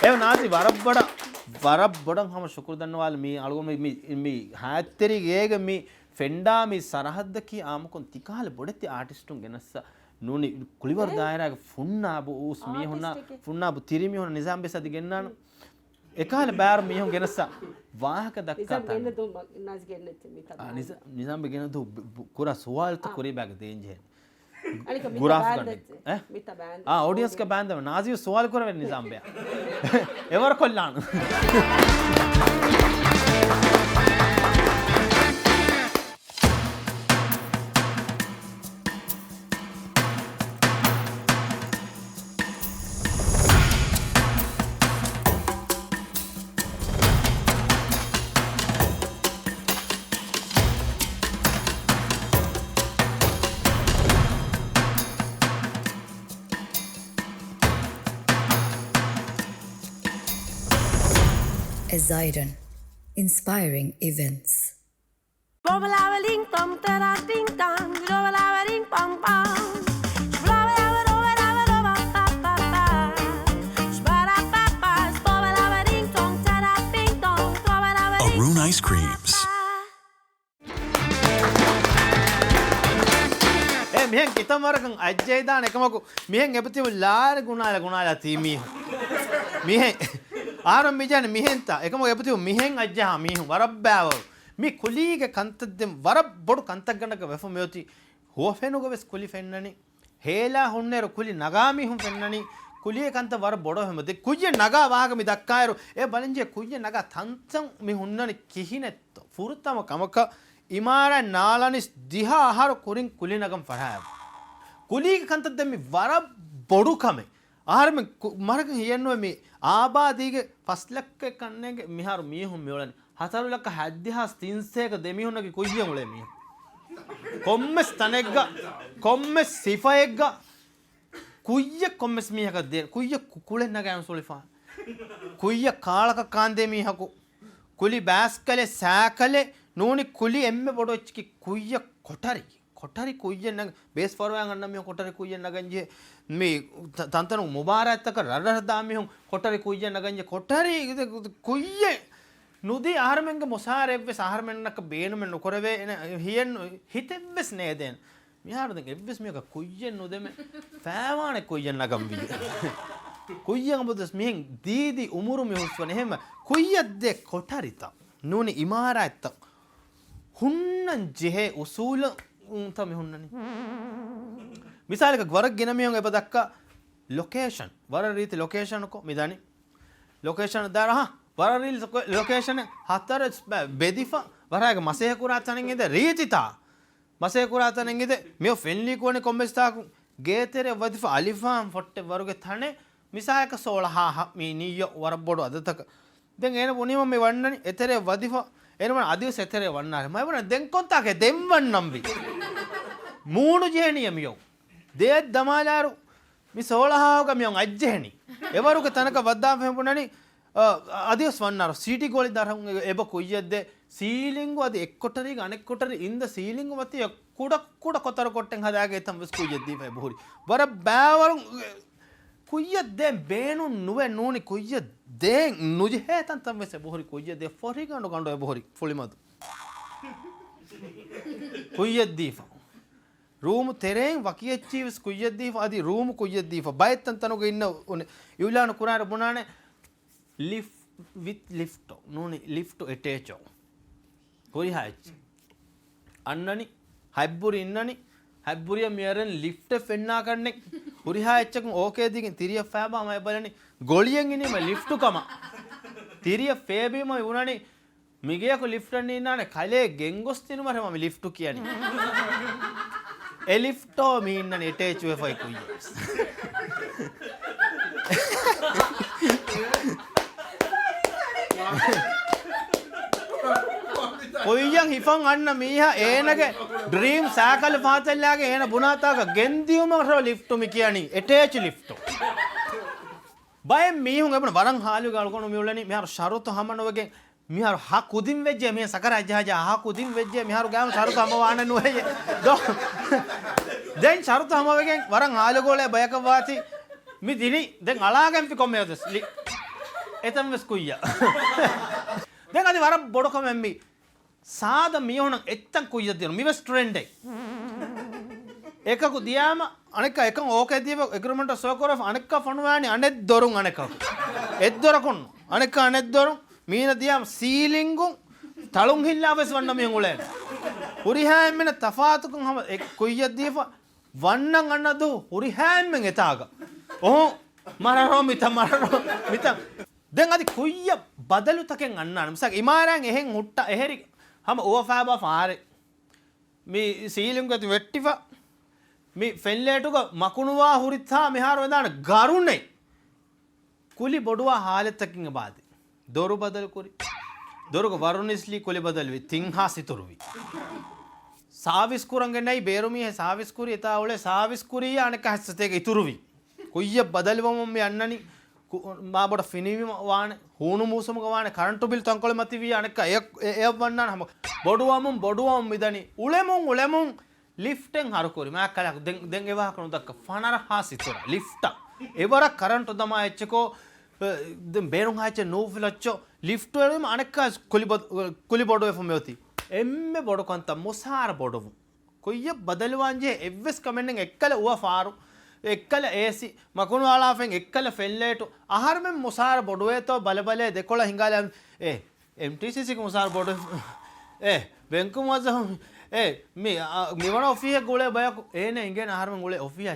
ඒ නාසි වරබ්බඩන් හම ශුක්‍ර දන්නවාල් මේ අලුගොම මේ හැත්තෙරි ගේග මේ ෆෙන්ඩා මේ සරහද්ද කී ආමකොන් තිකාල බොඩති ආටිස්ටුන් ගෙනස්ස නූනි කුලිවර දායරාගේ ෆුන්නාබු ඌස් මේ හොන්නා ෆුන්නාබු තිරිමි හොන නිසාම් බෙසදි ගෙන්නාන එකහල බෑර මිහුන් ගෙනස්ස වාහක දක්කා නිසාම් බෙගෙන දු කුරා සුවාල්ත කුරි බෑග දේන්ජේ गुराफ ऑडियंस का बैंड है नाजी सवाल कर रहे निजाम पे एवर कोल्लान Zidon, inspiring events. Arun Ice Creams. මිහෙන් කිතමරකන් අජ්ජයි දාන එකමකු මිහෙන් එපතිව ලාර ගුණාලා තීමී මිහෙන් ආරම් මිජන මිහෙන්තා එකම එපතිව මිහෙන් අජ්ජහා මිහු වරබ්බෑව මි කුලීගේ කන්තද්දෙන් වරබ් බොඩු කන්තක් ගන්නක වෙෆම යොති හොෆෙනුග වෙස් කුලි ෆෙන්නනි හේලා හොන්නේර කුලි නගාමි හුම් ෆෙන්නනි කුලිය කන්ත වර බොඩ හැමද කුජ්ජ නගා වාග මි දක්කායරු ඒ බලංජේ කුජ්ජ නගා තන්තම් මි හුන්නනි කිහිනෙත් ෆුරුතම කමක ඉමාර නාලනිස් දිහා ආහාර කුරින් කුලි නගම් ෆරහා කුලීගේ කන්තද්දෙන් මි වර බොඩු කමේ ආහාරම මරක හියන්නෝ මේ ආබාදීගේ 5 ලක්ෂ කන්නේගේ මිහාරු මීහුම් මෙවලනි 4 ලක්ෂ 7300ක දෙමිහුන්නගේ කුයිය මුලේ මී කොම්මස් තනෙග්ග කොම්මස් සිෆයෙග්ග කුයිය කොම්මස් මීහක දෙ කුයිය කුකුලෙන් නගයන් සොලිෆා කුයිය කාලක කාන්දේ මීහකු කුලි බෑස්කලේ සෑකලේ නෝනි කුලි එම්මෙ බොඩොච්චි කුයිය කොටරි කුයිය නග බේස් ෆෝර්වයන් අන්න මිය කොටරි කුයිය නගන්ජේ මේ තන්තන මුබාරත්තක රරහ දාමිහුම් කොටරි කුයිය නගන්ජේ කොටරි කුයිය නුදී ආහාරමෙන්ග මොසාරෙව්වෙ සාහාරමෙන්නක බේනුමෙන් නොකරවේ එන හියන් හිතෙව්වෙස් නේදෙන් මිහාරු දෙක එව්වෙස් මියක කුයියෙන් නොදෙම ෆෑවානේ කුයියෙන් නගම් විය කුයියන් බුදස් මිහෙන් දීදි උමුරු මිහුස්වන එහෙම කුයියද්දේ කොටරිත නෝනි ඉමාරත්ත හුන්නන් ජෙහෙ උසූල තම හුන්නනි මිසාලක වරක් ගෙන මියන් එප දක්කා ලොකේෂන් වර රීති ලොකේෂන් කො මිදානි ලොකේෂන් දාරහ වර රීල් ලොකේෂන් හතර බෙදිෆා වරාග මසේ කුරාතනෙන් ඉද රීතිතා මසේ කුරාතනෙන් ඉද මිය ෆෙන්ලි කොනේ කොම්බස්තාකු ගේතෙරේ වදිෆා අලිෆාම් ෆොට්ටේ වරුගේ තනේ මිසායක 16 මේ නීය වර බොඩ අදතක දැන් එන පුනිම මේ වන්නනි එතරේ වදිෆා එනම අදිවස එතරේ වන්නාර මම වන දැන් කොන්තාගේ දෙම්වන්නම් වි මූණු ජේනියමියෝ දේ දමාලාරු මි 16ක මියන් අජ්ජෙහනි එවරුක තනක වද්දාම් ෆෙම්පුනනි අදිවස් වන්නාර සීටි ගෝලි දරහුන් එබ කුයියද්ද සීලින්ගු අද එක් කොටරි අනෙක් කොටරි ඉන්ද සීලින්ගු මත කුඩ කොතර කොට්ටෙන් හදාගේ තම වස් කුයියද්දී ෆේ බොහරි වර බෑවරුන් කුයියද්දෙන් බේනු නුවේ නෝනි කුයියද්දෙන් නුජේ තන් තම වෙස බොහරි කුයියද්දේ ෆොරි ගඬ බොහරි ෆොලිමදු කුයියද්දී ರೂಮ್ ತೆರೆಂಗ್ ವಕಿಯಚ್ಚಿವಿಸ್ ಕುಯ್ಯದ್ದೀಫ ಅದಿ ರೂಮ್ ಕುಯ್ಯದ್ದೀಫ ಬಯತ್ತನ್ ತನಗ ಇನ್ನ ಇವ್ಲಾನ ಕುರಾರ ಬುನಾನೆ ಲಿಫ್ಟ್ ವಿತ್ ಲಿಫ್ಟ್ ನೋನಿ ಲಿಫ್ಟ್ ಎಟೇಚೋ ಕೊರಿ ಹಾಚ್ ಅನ್ನನಿ ಹೈಬ್ಬುರಿ ಇನ್ನನಿ ಹೈಬ್ಬುರಿಯ ಮೇರನ್ ಲಿಫ್ಟ್ ಫೆನ್ನಾ ಕಣ್ಣೆ ಕುರಿ ಹಾಚಕ್ ಓಕೆ ದಿಗೆ ತಿರಿಯ ಫಾಬಾ ಮೈ ಬಲನಿ ಗೋಳಿಯಂಗ್ ಇನಿ ಮೈ ಲಿಫ್ಟ್ ಕಮ ತಿರಿಯ ಫೇಬಿ ಮೈ ಉನಾನಿ ಮಿಗೆಯಕು ಲಿಫ್ಟ್ ಅನ್ನಿ ನಾನೆ ಕಲೆ ಗೆಂಗೊಸ್ತಿನು ಮರೆ ಮೈ ಲಿಫ್ಟ್ ಕಿಯಾನಿ එලිෆ්ටෝ මීන්නන එටේචුවෆයි කුයිය කොයියන් හිෆන් අන්න මීහ ඒනගේ ඩ්‍රීම් සෑකල පාතල්ලාගේ ඒන බුනාතාක ගෙන්දියුමට ලිෆ්ටුමි කියනි එටේච් ලිෆ්ටෝ බය මීහුන් එපන වරන් හාලු ගල්කොන මියුලනි මෙහර ශරොත හමනවගේ මිහාරු හා කුදින් වෙජ්ජේ මේ සකර අජහජා හා කුදින් වෙජ්ජේ මිහාරු ගාම සරුත අමවාන නුවේ දෝ දැන් සරුත අමවගෙන් වරන් ආලගෝලේ බයක වාති මි දිනි දැන් අලාගෙන් පි කොම්මයදස් එතම වෙස් කුයියා දැන් අද වර බොඩකම එම්මි සාද මියෝන එත්තන් කුයිය දෙනු මිවස් ට්‍රෙන්ඩ් එකකු දියාම අනෙක එක ඕකේදීව එග්‍රීමන්ට් සෝකරෆ් අනෙක ෆනුවානි අනෙත් දොරුන් අනෙක එද්දොරකුන් අනෙක අනෙත් දොරුන් මීන දියාම සීලින්ගුන් තලුන් හිල්ලාවස් වන්න මියන් උලේ උරිහාම්මෙන තෆාතුකුන් හම කුයියදීව වන්නන් අන්නදු උරිහාම්මෙන් එතාග ඔහො මරරෝ මිත දැන් අදි කුයිය බදලු තකෙන් අන්නාන මිසක් ඉමාරයන් එහෙන් හුට්ට එහෙරි හම ඕෆාබා ෆාරේ මේ සීලින්ගති වෙට්ටිවා මේ ෆෙල්ලේටුක මකුණුවා හුරිත්හා මෙහාර වදාන ගරුණේ කුලි බොඩුවා හාලෙත්තකින් බාදි දොරු බදල් කුරි දොරුක වරුනිස්ලි කුලි බදල් වි තිංහා සිතුරුවි සාවිස් කුරංගෙනයි බේරුමිය සාවිස් කුරි එතා ඔලේ සාවිස් කුරිය අනක හස්සතේක ඉතුරුවි කුයිය බදල්වම මේ යන්නනි මාබොඩ ෆිනිවි වාන හුණු මුසුමක වාන කරන්ට් බිල් තංකොල මති වී අනක එය වන්නන හම බොඩුවම මිදනි උලෙමුන් ලිෆ්ටෙන් හරකුරි මෑකලක් දෙන් එවා කනු දක්ක ෆනර හා සිතුර ලිෆ්ට එවර කරන්ට් දමා එච්චකෝ බේරුම් හාච්ච නූෆිලච්චෝ ලිෆ්ට වලම අනක කුලි බොඩු එෆම යොති එම්මෙ බොඩු කන්ත මොසාර බොඩුවු කොයිය බදලුවාන්ජේ එව්වෙස් කමෙන්ටෙන් එක්කල උව ෆාරු එක්කල ඒසි මකුණු ආලාෆෙන් එක්කල ෆෙල්ලේටු අහරමෙන් මොසාර බොඩුවේතෝ බලබලේ දෙකොළ හිඟාලම් MTCC ක මොසාර බොඩු බෙන්කු මසහම් මෙවන ඔෆිය ගොලේ බයකු ඒන ඉගෙන ආහරම ගොලේ ඔෆිය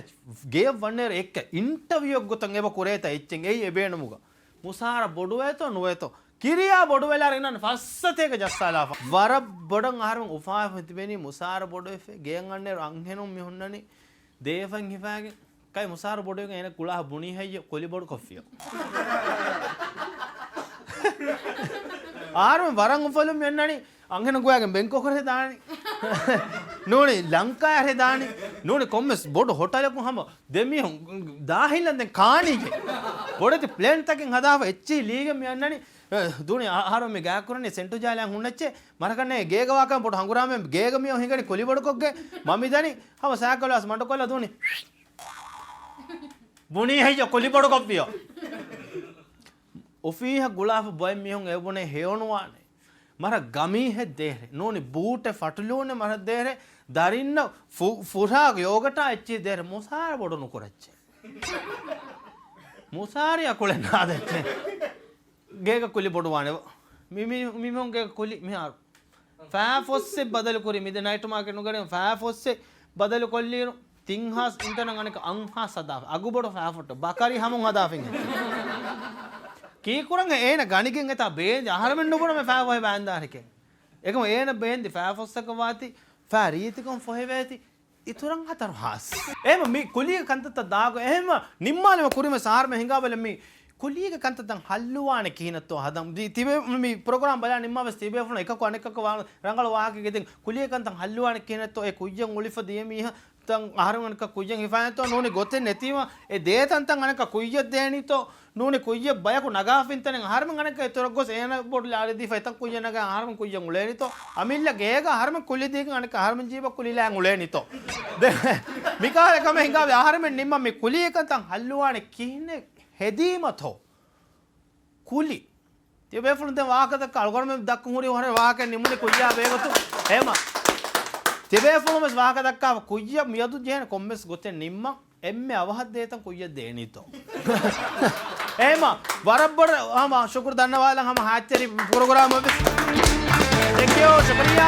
ගේ වන්නේර එක්ක ඉන්ටර්වියු ගොතන් එබ කොරේත එච්චෙන් එයි එබේනමුග මුසාර බොඩුවේතෝ නුවේතෝ කිරියා බොඩුවෙලා රෙන්නන් ෆස්සතේක ජස්සාලාෆ වර බොඩන් ආහරම උෆා හිතබෙනි මුසාර බොඩුවේ ගෙයන් අන්නේ රංහෙනුම් මිහුන්නනි දේෆන් හිෆාගේ කයි මුසාර බොඩුවේ එන කුලා බුණි හයිය කොලි බොඩු කොෆිය ආරම වරන් උෆලුම් යන්නනි अंगन गोयागे बेंको करे दानी नोने लंका यारे दानी नोने कोम्मेस बोड होटल को हम देमी दाहिलन दे कानी के बोडे प्लेन तकिन हदाव एच्ची लीगे मे अन्ननी दुनी आहारो मे गा करने सेंटु जाले हुन्नच्चे मरकने गेग वाका बोड हंगुरा मे गेग मे हिंगनी कोली बोड कोगे मम्मी दानी हम साकलास मंडो कोला दुनी बुनी है जो कोली बोड कोपियो ओफी ह गुलाब बॉय मे होंगे एबोने हेओनवाने मरा गमी है देहरे नोनी बूटे फटलोने मरा देहरे दारिन्न फुरा योगटा अच्छी देहरे मुसार बोडो नुकुरच्चे मुसार या कुले ना देते गेग कुली बोडवाने मिमी गेग कुली मिहार फैफोस से बदल कुरी मिदे नाइट मार्केट नुगरे फैफोस से बदल कोल्लीरो तिंहास इंतन गणक अंहा सदा अगु बोडो फैफोट बकारी हम हदाफिंग කීකුරන් ඒන ගණිකෙන් එතා බේන්දි අහරමෙන් නුබුන මේ ෆෑ වහේ බෑන්දාරකෙන් එකම ඒන බේන්දි ෆෑ ෆොස්සක වාති ෆෑ රීතිකම් ෆොහේ වේති ඉතුරන් හතර හාස් එහෙම මේ කුලිය කන්තත දාගෝ එහෙම නිම්මාලම කුරිම සාර්ම හිඟාවල මේ කුලියක කන්තතන් හල්ලුවානේ කිනතෝ හදම් තිබේ මේ ප්‍රෝග්‍රෑම් බලා නිම්මාවස් තිබේ ෆුන එකක අනෙකක රංගල වාහකෙ දෙන් කුලිය කන්තන් හල්ලුවානේ කිනතෝ ඒ කුයන් උලිෆ දියමීහ තන් අහරමනක කුයන් හිෆානතෝ නෝනේ ගොතේ නැතිව ඒ දේතන්තන් අනක කුයය දේනිතෝ नूने कुय्य बया को नगा फिंतने हार में गने के तोर गोस एना बोड लारे दी फैतन कुय्य नगा हार में कुय्य उले नि तो अमिल्ला गेगा हार में कुली दी गने हार में जीव कुली ला उले नि तो मिका कम हिंगा हार में निम्मा में कुली एकंतन हल्लुवाने किने हेदी मथो कुली ते बेफुन दे वाकत कलगोर में दक्क हुरी होरे वाके निमुने कुय्या बेगतु हेमा ते बेफुन में वाकत का कुय्य मियदु जेन कोम्मेस गोते निम्मा एम्मे अवहद देतन कुय्य देनी तो एमा बराबर हम शुक्र धन्यवाद हम हाथ तेरी प्रोग्राम थैंक यू शुक्रिया